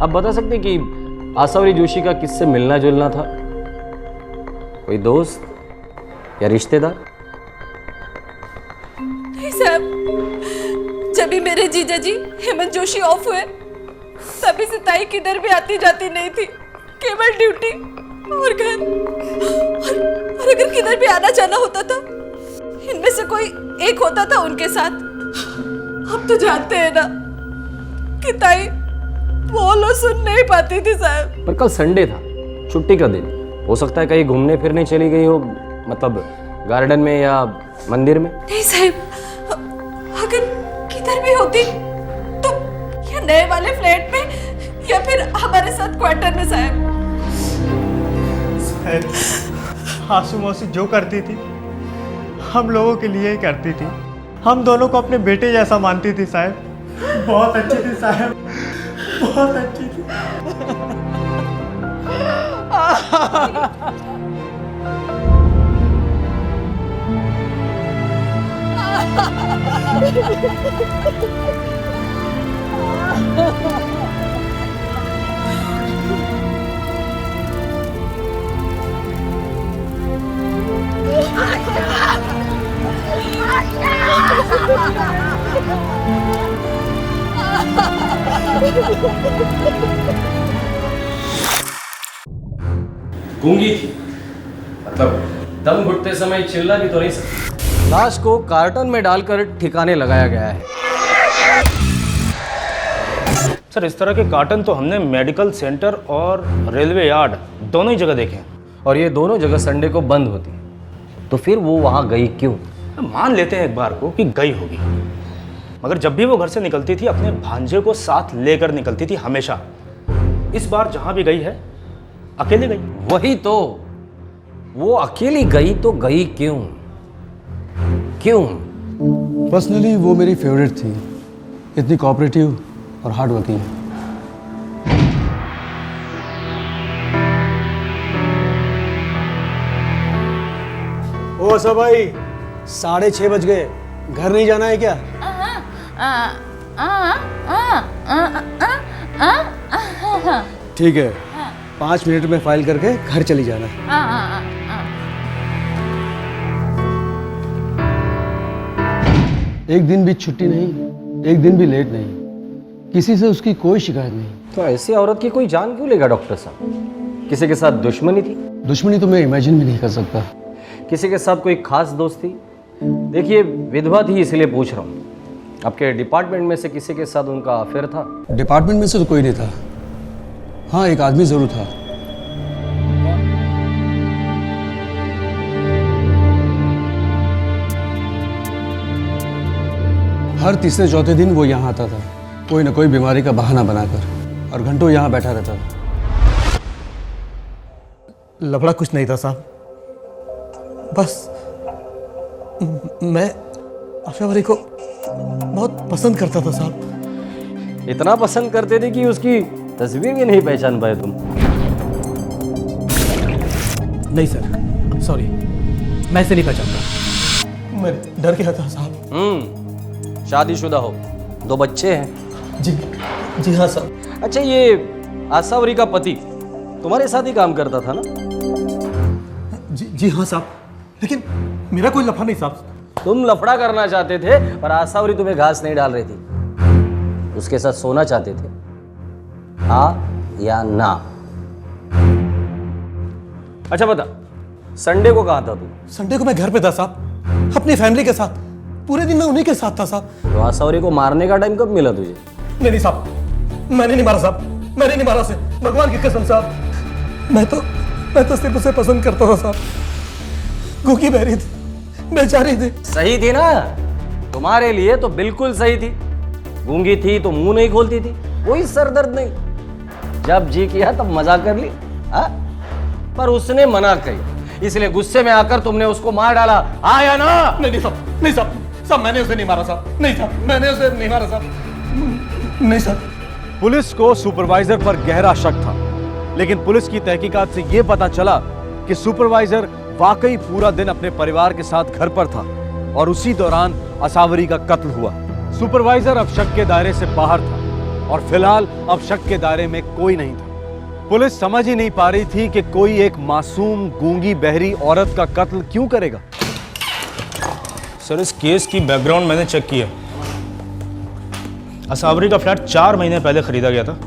आप बता सकते कि आसावरी जोशी का किससे मिलना जुलना था? कोई दोस्त या रिश्तेदार? नहीं साहब, जब भी मेरे जीजा जी हेमंत जोशी ऑफ हुए तभी से ताई किधर भी आती जाती नहीं थी, केवल ड्यूटी और घर। और अगर किधर भी आना जाना होता था इनमें से कोई एक होता था उनके साथ। हम तो जानते हैं ना कि ताई बोलो सुन नहीं पाती थी साहब। पर कल संडे था, छुट्टी का दिन, हो सकता है कहीं घूमने फिरने चली गई हो, मतलब गार्डन में या मंदिर में। नहीं साहब, अगर किधर भी होती तो या नए वाले फ्लैट में या फिर हमारे साथ क्वार्टर में साहब। आसू मौसी जो करती थी हम लोगों के लिए ही करती थी, हम दोनों को अपने बेटे जैसा मानती थी साहब। बहुत अच्छी थी साहब, बहुत अच्छी थी। गूंगी थी, मतलब दम घुटते समय चिल्ला भी तो नहीं सकती। लाश को कार्टन में डालकर ठिकाने लगाया गया है। सर इस तरह के कार्टन तो हमने मेडिकल सेंटर और रेलवे यार्ड दोनों ही जगह देखे हैं। और ये दोनों जगह संडे को बंद होती है, तो फिर वो वहाँ गई क्यों? मान लेते हैं एक बार को कि गई होगी, मगर जब भी वो घर से निकलती थी अपने भांजे को साथ लेकर निकलती थी हमेशा। इस बार जहाँ भी गई है अकेले गई। वही तो, वो अकेली गई तो गई क्यों? क्यों? पर्सनली वो मेरी फेवरेट थी, इतनी कोऑपरेटिव और हार्ड वर्किंग। ओ सब भाई 6:30 बज गए, घर नहीं जाना है क्या? ठीक है, 5 मिनट में फाइल करके घर चली जाना। एक दिन भी छुट्टी नहीं, एक दिन भी लेट नहीं, किसी से उसकी कोई शिकायत नहीं। तो ऐसी औरत की कोई जान क्यों लेगा डॉक्टर साहब? किसी के साथ दुश्मनी थी? दुश्मनी तो मैं इमेजिन भी नहीं कर सकता। किसी के साथ कोई खास दोस्त थी? देखिए विधवा थी इसलिए पूछ रहा हूँ। आपके डिपार्टमेंट में से किसी के साथ उनका अफेयर था? डिपार्टमेंट में से तो कोई नहीं था, हाँ एक आदमी जरूर था। हर तीसरे चौथे दिन वो यहाँ आता था, कोई ना कोई बीमारी का बहाना बनाकर, और घंटों यहाँ बैठा रहता था। लफड़ा कुछ नहीं था साहब, बस मैं आशावरी को बहुत पसंद करता था साहब। इतना पसंद करते थे कि उसकी तस्वीर भी नहीं पहचान पाए तुम? नहीं सर, सॉरी, मैं इसे नहीं पहचानता। मैं डर गया था साहब। शादीशुदा हो, 2 बच्चे हैं? जी हाँ साहब। अच्छा ये आसावरी का पति तुम्हारे साथ ही काम करता था ना? जी हाँ साहब, लेकिन मेरा कोई लफड़ा नहीं साहब। तुम लफड़ा करना चाहते थे पर आसावरी तुम्हें घास नहीं डाल रही थी, उसके साथ सोना चाहते थे, हाँ या ना? अच्छा बता, संडे को कहाँ था तू? संडे को मैं घर पे था साहब, अपनी फैमिली के साथ, पूरे दिन मैं उन्हीं के साथ था साहब। तो आसावरी को मारने का टाइम कब मिला तुझे? नहीं साहब, मैंने नहीं मारा साहब, मैंने नहीं मारा उसे, भगवान की कसम साहब। मैं तो सिर्फ उसे पसंद करता था साहब। गूंगी बहरी थी, बेचारी थी। सही थी ना? तुम्हारे लिए तो बिल्कुल सही थी। गूंगी थी तो मुंह नहीं खोलती थी, कोई सरदर्द नहीं, जब जी किया तब मजा कर ली। पर उसने मना करी, इसलिए गुस्से में आकर तुमने उसको मार डाला, हाँ या ना? नहीं साहब, नहीं साहब, साहब मैंने उसे नहीं मारा साहब, नहीं साहब, मैंने उसे नहीं मारा साहब, नहीं साहब। पुलिस को सुपरवाइजर पर गहरा शक था, लेकिन पुलिस की तहकीकात से यह पता चला कि सुपरवाइजर वाकई पूरा दिन अपने परिवार के साथ घर पर था और उसी दौरान आसावरी का कत्ल हुआ। सुपरवाइजर अब शक के दायरे से बाहर था और फिलहाल अब शक के दायरे में कोई नहीं था। पुलिस समझ ही नहीं पा रही थी कि कोई एक मासूम गूंगी बहरी औरत का कत्ल क्यों करेगा। सर इस केस की बैकग्राउंड मैंने चेक किया। आसावरी का फ्लैट 4 महीने पहले खरीदा गया था,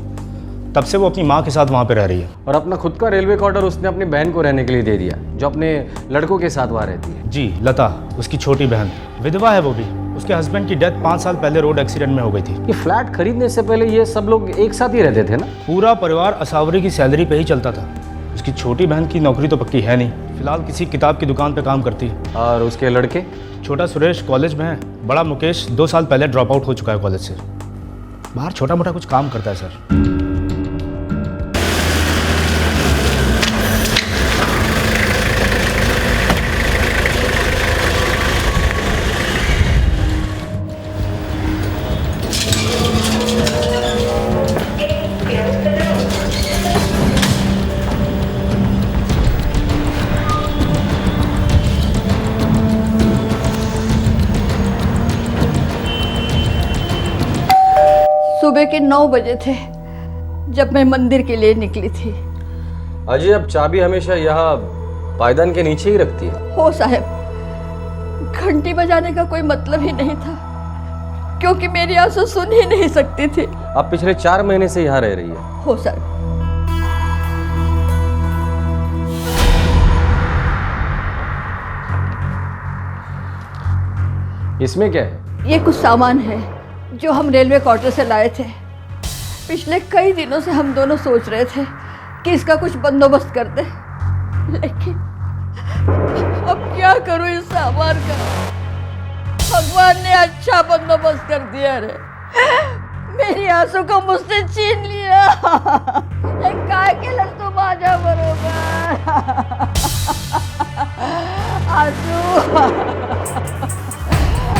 तब से वो अपनी माँ के साथ वहाँ पे रह रही है। और अपना खुद का रेलवे क्वार्टर उसने अपनी बहन को रहने के लिए दे दिया, जो अपने लड़कों के साथ वहाँ रहती है। जी, लता, उसकी छोटी बहन, विधवा है वो भी। उसके हस्बैंड की डेथ 5 साल पहले रोड एक्सीडेंट में हो गई थी। ये फ्लैट खरीदने से पहले ये सब लोग एक साथ ही रहते थे ना? पूरा परिवार आसावरी की सैलरी पे ही चलता था। उसकी छोटी बहन की नौकरी तो पक्की है नहीं, फिलहाल किसी किताब की दुकान पे काम करती है। और उसके लड़के? छोटा सुरेश कॉलेज में है, बड़ा मुकेश 2 साल पहले ड्रॉप आउट हो चुका है कॉलेज से। बाहर छोटा मोटा कुछ काम करता है सर। सुबह के 9 बजे थे जब मैं मंदिर के लिए निकली थी। अजय अब चाबी हमेशा यहाँ पायदान के नीचे ही रखती है? हो साहब, घंटी बजाने का कोई मतलब ही नहीं था। क्योंकि मेरी आंसू सुन ही नहीं सकती थी। अब पिछले 4 महीने से यहाँ रह रही है। हो सर, इसमें क्या है? ये कुछ सामान है जो हम रेलवे क्वार्टर से लाए थे। पिछले कई दिनों से हम दोनों सोच रहे थे कि इसका कुछ बंदोबस्त करते, लेकिन अब क्या करूं इस सामान का। भगवान ने अच्छा बंदोबस्त कर दिया रे। मेरी आंसू को मुझसे छीन लिया। काय के लड़ तो बाजा बरोबर। आंसू,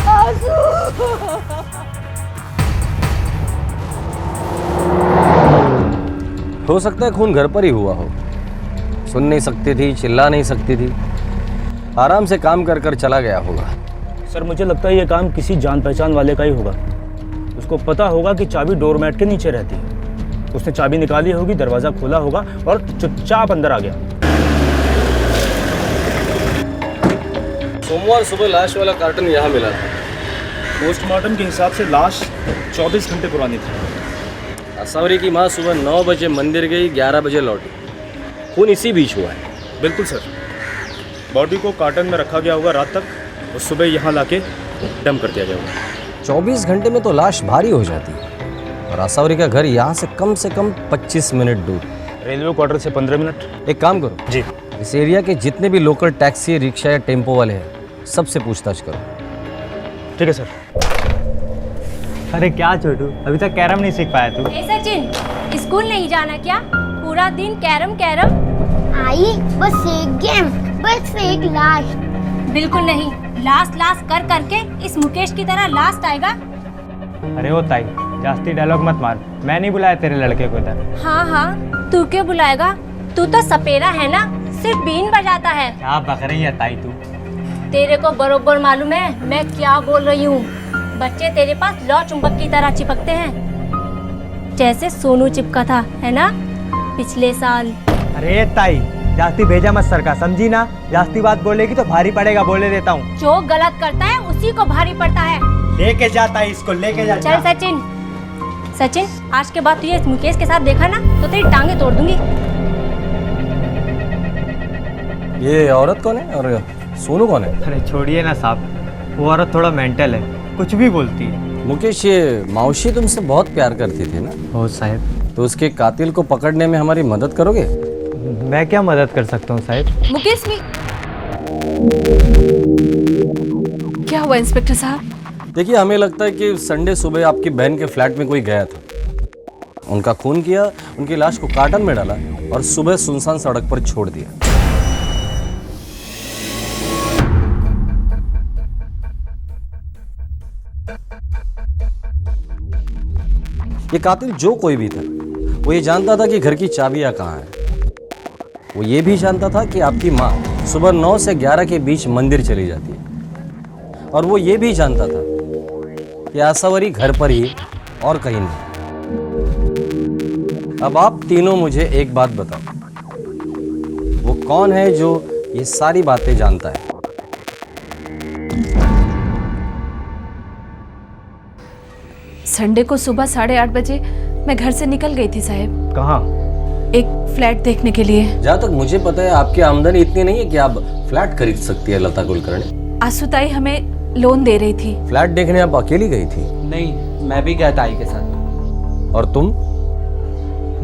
आंसू। हो सकता है खून घर पर ही हुआ हो। सुन नहीं सकती थी, चिल्ला नहीं सकती थी, आराम से काम कर कर चला गया होगा। सर मुझे लगता है ये काम किसी जान पहचान वाले का ही होगा। उसको पता होगा कि चाबी डोरमैट के नीचे रहती है। उसने चाबी निकाली होगी, दरवाज़ा खोला होगा और चुपचाप अंदर आ गया। सोमवार सुबह लाश वाला कार्टन यहाँ मिला था। पोस्टमार्टम के हिसाब से लाश 24 घंटे पुरानी थी। आसावरी की माँ सुबह 9 बजे मंदिर गई, 11 बजे लौटी। खून इसी बीच हुआ है। बिल्कुल सर, बॉडी को कार्टन में रखा गया होगा रात तक और सुबह यहाँ लाके डंप कर दिया गया होगा। 24 घंटे में तो लाश भारी हो जाती है। और आसावरी का घर यहाँ से कम 25 मिनट दूर। रेलवे क्वार्टर से 15 मिनट। एक काम करो जी, इस एरिया के जितने भी लोकल टैक्सी, रिक्शा या टेम्पो वाले हैं सबसे पूछताछ करो। ठीक है सर। अरे क्या छोटू, अभी तक कैरम नहीं सीख पाया तू? ए सचिन, स्कूल नहीं जाना क्या? पूरा दिन कैरम कैरम। आई बस एक गेम, बस एक लास्ट। बिल्कुल नहीं, लास्ट कर करके इस मुकेश की तरह लास्ट आएगा। अरे वो ताई, जास्ती डायलॉग मत मार। मैं नहीं बुलाया तेरे लड़के को इधर। हाँ, तू क्यों बुलाएगा? तू तो सपेरा है ना, सिर्फ बीन बजाता है। क्या बक रही है ताई तू? तेरे को बरोबर मालूम है मैं क्या बोल रही हूँ। बच्चे तेरे पास लौ चुंबक की तरह चिपकते हैं, जैसे सोनू चिपका था, है ना, पिछले साल। अरे ताई, जास्ती भेजा मत सर का, समझी ना? जास्ती बात बोलेगी तो भारी पड़ेगा, बोले देता हूँ। जो गलत करता है उसी को भारी पड़ता है। लेके जाता है इसको, लेके जा। चल सचिन, आज के बाद तुझे इस मुकेश के साथ देखा ना तो तेरी टांगे तोड़ दूंगी। ये औरत कौन है और सोनू कौन है? अरे छोड़िए ना साहब, वो औरत थोड़ा मेंटल है, कुछ भी बोलती है। मुकेश, ये मौसी तुमसे बहुत प्यार करती थी ना? हो साहब। तो उसके कातिल को पकड़ने में हमारी मदद करोगे? मैं क्या मदद कर सकता हूँ साहब? मुकेश भी क्या हुआ इंस्पेक्टर साहब? देखिए, हमें लगता है कि संडे सुबह आपकी बहन के फ्लैट में कोई गया था, उनका खून किया, उनकी लाश को कार्टन में डाला और सुबह सुनसान सड़क पर छोड़ दिया। ये कातिल जो कोई भी था, वो ये जानता था कि घर की चाबियां कहाँ हैं। वो ये भी जानता था कि आपकी माँ सुबह 9 से 11 के बीच मंदिर चली जाती है, और वो ये भी जानता था कि आसावरी घर पर ही और कहीं नहीं। अब आप तीनों मुझे एक बात बताओ, वो कौन है जो ये सारी बातें जानता है? संडे को सुबह 8:30 बजे मैं घर से निकल गई थी साहब। कहाँ? एक फ्लैट देखने के लिए। जहाँ तक मुझे पता है आपकी आमदनी इतनी नहीं है कि आप फ्लैट खरीद सकती है लता कुलकर्णी। आसुताई हमें लोन दे रही थी। फ्लैट देखने आप अकेली गई थी? नहीं, मैं भी गया था आई के साथ। और तुम?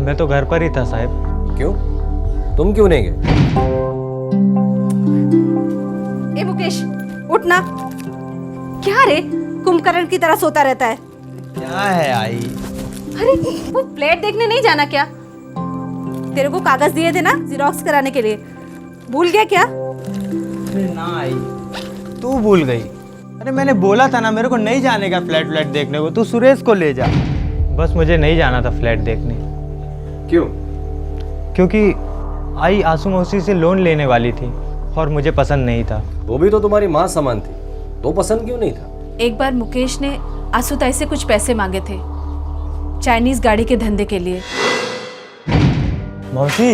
मैं तो घर पर ही था साहब। क्यों? तुम क्यों नहीं गए? ए मुकेश, उठना। क्या रे, कुंभकर्ण की तरह सोता रहता है? क्या है आई? अरे वो फ्लैट देखने नहीं जाना क्या? तेरे को कागज दिए थे ना जेरॉक्स कराने के लिए, भूल गया क्या? अरे ना आई, तू भूल गई। अरे मैंने बोला था ना मेरे को नहीं जाने का फ्लैट देखने को, तू सुरेश को ले जा। बस मुझे नहीं जाना था फ्लैट देखने। क्यों? क्योंकि आई आंसू मौसी से लोन लेने वाली थी और मुझे पसंद नहीं था। वो भी तो तुम्हारी माँ समान थी, तो पसंद क्यों नहीं था? एक बार मुकेश ने आसुताई से कुछ पैसे मांगे थे चाइनीज गाड़ी के धंधे के लिए। मौसी,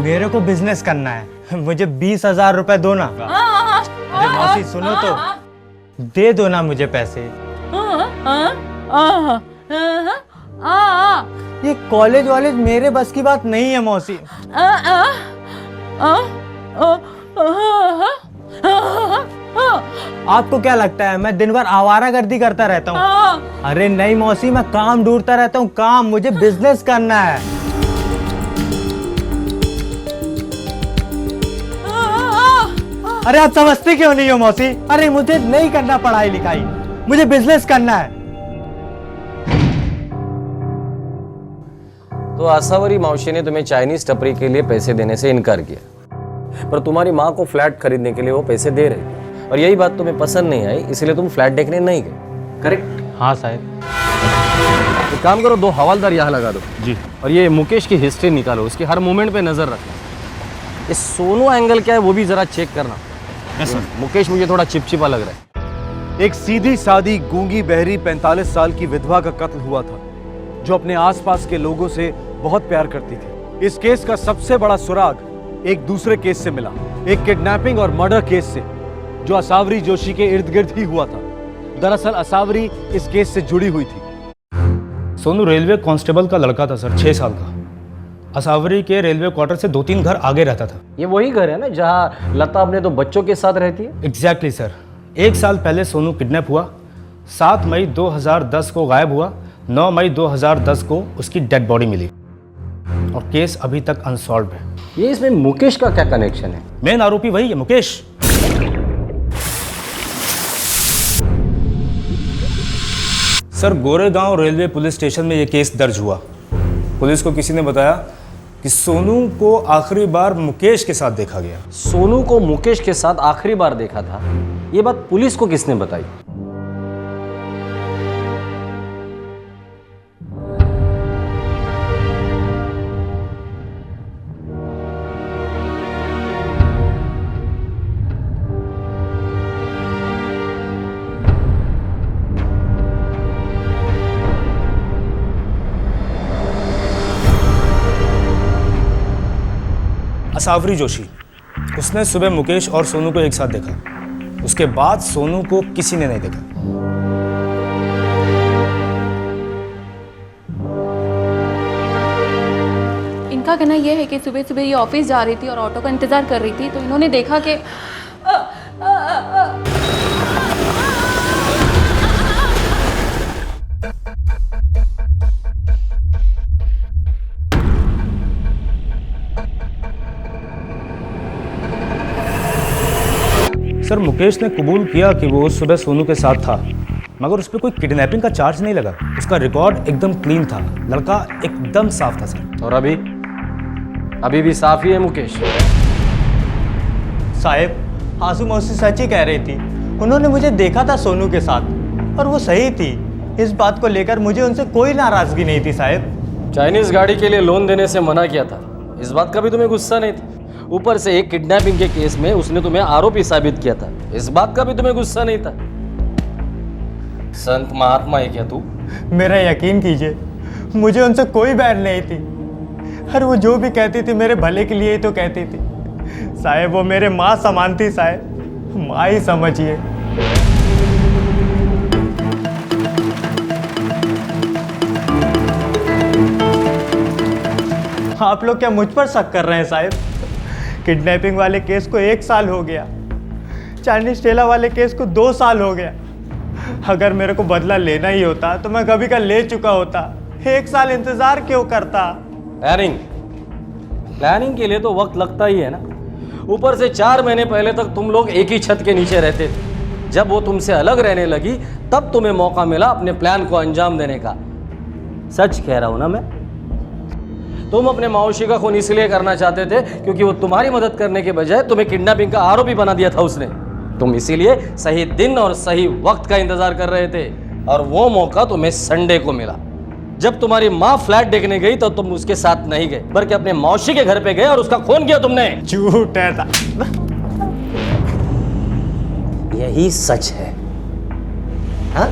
मेरे को बिजनेस करना है, मुझे 20,000 रुपए दो ना। अरे मौसी सुनो तो, दे दो ना मुझे पैसे। ये कॉलेज वॉलेज मेरे बस की बात नहीं है मौसी। आपको क्या लगता है मैं दिन भर आवारागर्दी करता रहता हूँ? अरे नहीं मौसी, मैं काम ढूंढता रहता हूँ, काम, मुझे बिजनेस करना है। अरे आप समझती क्यों नहीं हो मौसी? अरे मुझे नहीं करना पढ़ाई लिखाई, मुझे बिजनेस करना है। तो आसावरी मौसी ने तुम्हें चाइनीज टपरी के लिए पैसे देने से इनकार किया, पर तुम्हारी माँ को फ्लैट खरीदने के लिए वो पैसे दे रही थी, और यही बात तुम्हें पसंद नहीं आई, इसलिए तुम फ्लैट देखने नहीं गए, करेक्ट? हाँ साहब। एक काम करो, 2 हवालदार यहाँ लगा दो जी, और ये मुकेश की हिस्ट्री निकालो, उसकी हर मूवमेंट पे नजर रखना। ये सोनू एंगल क्या है वो भी जरा चेक करना। Yes sir. मुकेश मुझे थोड़ा चिपचिपा लग रहा है। एक सीधी सादी गूंगी बहरी 45 साल की विधवा का कत्ल हुआ था, जो अपने आसपास के लोगों से बहुत प्यार करती थी। इस केस का सबसे बड़ा सुराग एक दूसरे केस से मिला, एक किडनैपिंग और मर्डर केस से, जो असावरी जोशी के इर्द गिर्द ही हुआ था। दरअसल असावरी इस केस से जुड़ी हुई थी। सोनू रेलवे कांस्टेबल का लड़का था सर, 6 साल का। असावरी के रेलवे क्वार्टर से 2-3 घर आगे रहता था। ये वही घर है ना जहाँ लता अपने 2 बच्चों के साथ रहती है? Exactly sir. 1 साल पहले सोनू किडनैप हुआ, 7 मई 2010 को गायब हुआ, 9 मई 2010 को उसकी डेड बॉडी मिली, और केस अभी तक अनसॉल्व है। ये इसमें मुकेश का क्या कनेक्शन है? मेन आरोपी वही है, Mukesh. Sir, Goregaon railway police station में ये केस दर्ज हुआ। पुलिस को किसी ने बताया कि सोनू को आखिरी बार मुकेश के साथ देखा गया। सोनू को मुकेश के साथ आखिरी बार देखा था, ये बात पुलिस को किसने बताई? असावरी जोशी, उसने सुबह मुकेश और सोनू को एक साथ देखा। उसके बाद सोनू को किसी ने नहीं देखा। इनका कहना यह है कि सुबह सुबह ये ऑफिस जा रही थी और ऑटो का इंतजार कर रही थी, तो इन्होंने देखा कि सर, मुकेश ने कबूल किया कि वो उस सुबह सोनू के साथ था, मगर उस पर कोई किडनैपिंग का चार्ज नहीं लगा। उसका रिकॉर्ड एकदम क्लीन था, लड़का एकदम साफ था सर। और अभी भी साफ ही है मुकेश। साहब, आंसू मौसी सच ही कह रही थी। उन्होंने मुझे देखा था सोनू के साथ, और वो सही थी। इस बात को लेकर मुझे उनसे कोई नाराजगी नहीं थी साहब। चाइनीज गाड़ी के लिए लोन देने से मना किया था, इस बात का भी तुम्हें गुस्सा नहीं था? ऊपर से एक किडनैपिंग के केस में उसने तुम्हें आरोपी साबित किया था, इस बात का भी तुम्हें गुस्सा नहीं था? संत महात्मा है क्या तू? मेरा यकीन कीजिए, मुझे उनसे कोई बैर नहीं थी। हर वो जो भी कहती थी मेरे भले के लिए ही तो कहती थी साहब। वो मेरे माँ समान थी साहब, माँ ही समझिए। आप लोग क्या मुझ पर शक कर रहे हैं साहब? किडनैपिंग वाले केस को 1 साल हो गया, चाइनीज ठेला वाले केस को 2 साल हो गया। अगर मेरे को बदला लेना ही होता तो मैं कभी का ले चुका होता। 1 साल इंतजार क्यों करता? प्लानिंग के लिए तो वक्त लगता ही है ना। ऊपर से 4 महीने पहले तक तुम लोग एक ही छत के नीचे रहते थे। जब वो तुमसे अलग रहने लगी तब तुम्हें मौका मिला अपने प्लान को अंजाम देने का। सच कह रहा हूं ना मैं? तुम अपने मौसी का खून इसलिए करना चाहते थे क्योंकि वो तुम्हारी मदद करने के बजाय तुम्हें किडनैपिंग का आरोपी बना दिया था उसने। तुम इसीलिए सही दिन और सही वक्त का इंतजार कर रहे थे, और वो मौका तुम्हें संडे को मिला। जब तुम्हारी माँ फ्लैट देखने गई तो तुम उसके साथ नहीं गए, बल्कि अपने मौसी के घर पे गए और उसका खून किया तुमने। झूठ है। यही सच है, हाँ?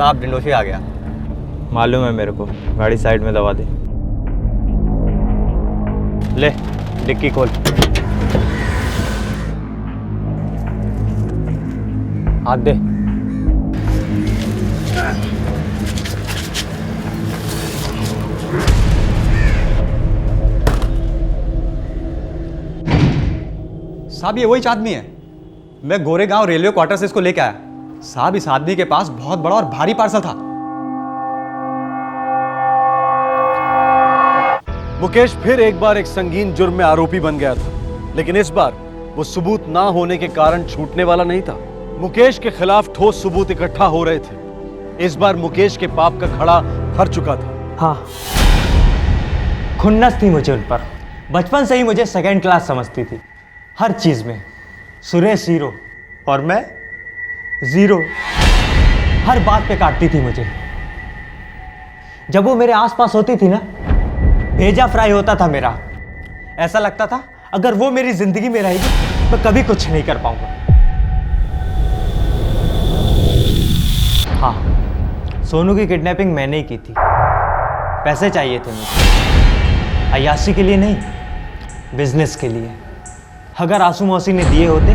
साहब डिंडोशी आ गया। मालूम है मेरे को, गाड़ी साइड में दबा दे। ले डिक्की खोल, हाथ दे। साहब ये वही आदमी है, मैं गोरेगांव रेलवे क्वार्टर से इसको लेके आया। साहब इस आदमी के पास बहुत बड़ा और भारी पार्सल था। मुकेश फिर एक बार एक संगीन जुर्म में आरोपी बन गया था, लेकिन इस बार वो सबूत ना होने के कारण छूटने वाला नहीं था। मुकेश के खिलाफ ठोस सबूत इकट्ठा हो रहे थे। इस बार मुकेश के पाप का खड़ा फर चुका था। हाँ, खुन्नस थी मुझे उन पर। बचपन से ही मुझे सेकंड क्लास समझती थी हर चीज में। सुरेश हीरो और मैं जीरो। हर बात पे काटती थी मुझे। जब वो मेरे आसपास होती थी ना, भेजा फ्राई होता था मेरा। ऐसा लगता था अगर वो मेरी जिंदगी में रहेगी तो कभी कुछ नहीं कर पाऊंगा। हाँ, सोनू की किडनैपिंग मैंने ही की थी। पैसे चाहिए थे मुझे, अय्याशी के लिए नहीं, बिजनेस के लिए। अगर आंसू मौसी ने दिए होते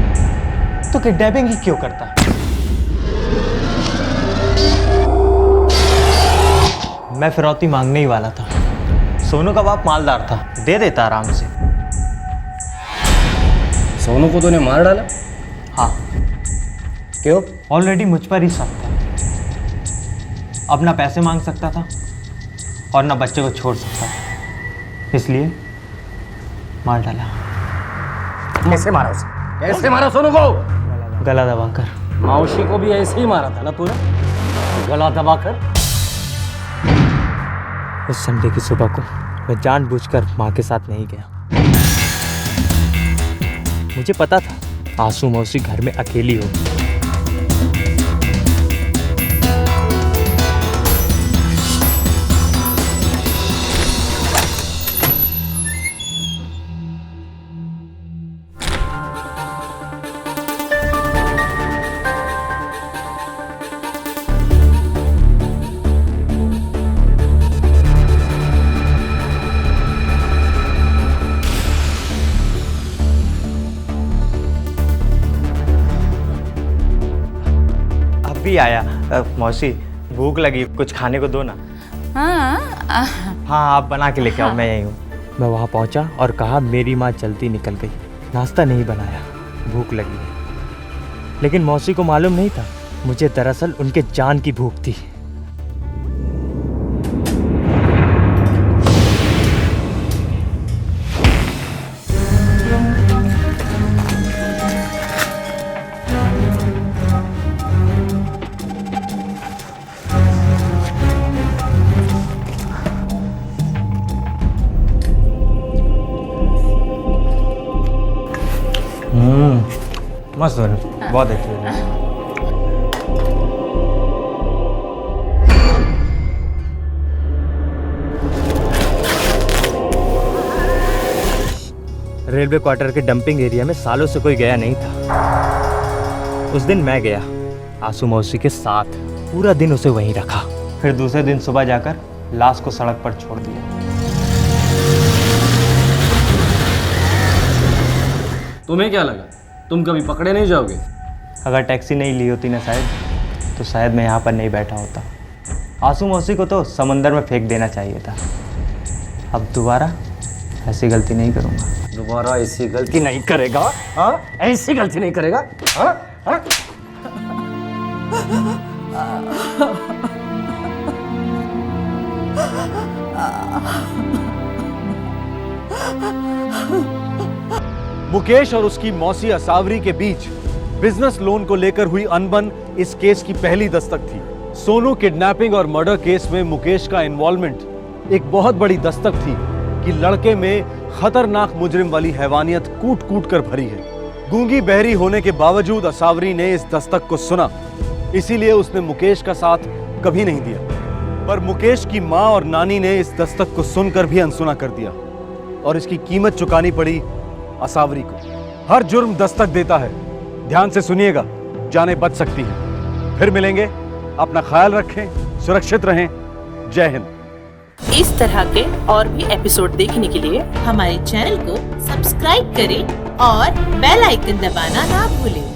तो किडनैपिंग ही क्यों करता। मैं फिरौती मांगने ही वाला था। सोनू का बाप मालदार था, दे देता आराम से। सोनू को तूने मार डाला? हाँ। क्यों? ऑलरेडी मुझ पर ही शक था। अब ना पैसे मांग सकता था और ना बच्चे को छोड़ सकता था, इसलिए मार डाला। कैसे मारा उसे? कैसे मारा सोनू को? गला दबाकर। मौसी को भी ऐसे ही मारा था ना तूने, गला दबाकर। उस संडे की सुबह को मैं जानबूझकर माँ के साथ नहीं गया। मुझे पता था आंसू मौसी घर में अकेली हो। भी आया। मौसी भूख लगी, कुछ खाने को दो ना। हाँ आप बना के लेके आओ, मैं यहीं हूँ। मैं वहाँ पहुँचा और कहा मेरी माँ जल्दी निकल गई, नाश्ता नहीं बनाया, भूख लगी है। लेकिन मौसी को मालूम नहीं था मुझे दरअसल उनके जान की भूख थी। मस्त बने, बहुत अच्छी बनी। रेलवे क्वार्टर के डंपिंग एरिया में सालों से कोई गया नहीं था। उस दिन मैं गया आंसू मौसी के साथ, पूरा दिन उसे वहीं रखा। फिर दूसरे दिन सुबह जाकर लाश को सड़क पर छोड़ दिया। तुम्हें क्या लगा तुम कभी पकड़े नहीं जाओगे? अगर टैक्सी नहीं ली होती ना शायद, तो शायद मैं यहाँ पर नहीं बैठा होता। आंसू मौसी को तो समंदर में फेंक देना चाहिए था। अब दोबारा ऐसी गलती नहीं करूँगा। दोबारा ऐसी गलती नहीं करेगा? हाँ, ऐसी गलती नहीं करेगा? हाँ? हाँ? मुकेश और उसकी मौसी असावरी के बीच बिजनेस लोन को लेकर हुई अनबन इस केस की पहली दस्तक थी। सोनू किडनैपिंग और मर्डर केस में मुकेश का इन्वॉल्वमेंट एक बहुत बड़ी दस्तक थी कि लड़के में खतरनाक मुजरिम वाली हैवानियत कूट कूट कर भरी है। गूंगी बहरी होने के बावजूद असावरी ने इस दस्तक को सुना, इसीलिए उसने मुकेश का साथ कभी नहीं दिया। पर मुकेश की माँ और नानी ने इस दस्तक को सुनकर भी अनसुना कर दिया और इसकी कीमत चुकानी पड़ी असावरी को। हर जुर्म दस्तक देता है, ध्यान से सुनिएगा, जाने बच सकती हैं। फिर मिलेंगे अपना ख्याल रखें, सुरक्षित रहें। जय हिंद। इस तरह के और भी एपिसोड देखने के लिए हमारे चैनल को सब्सक्राइब करें और बेल आइकन दबाना ना भूलें।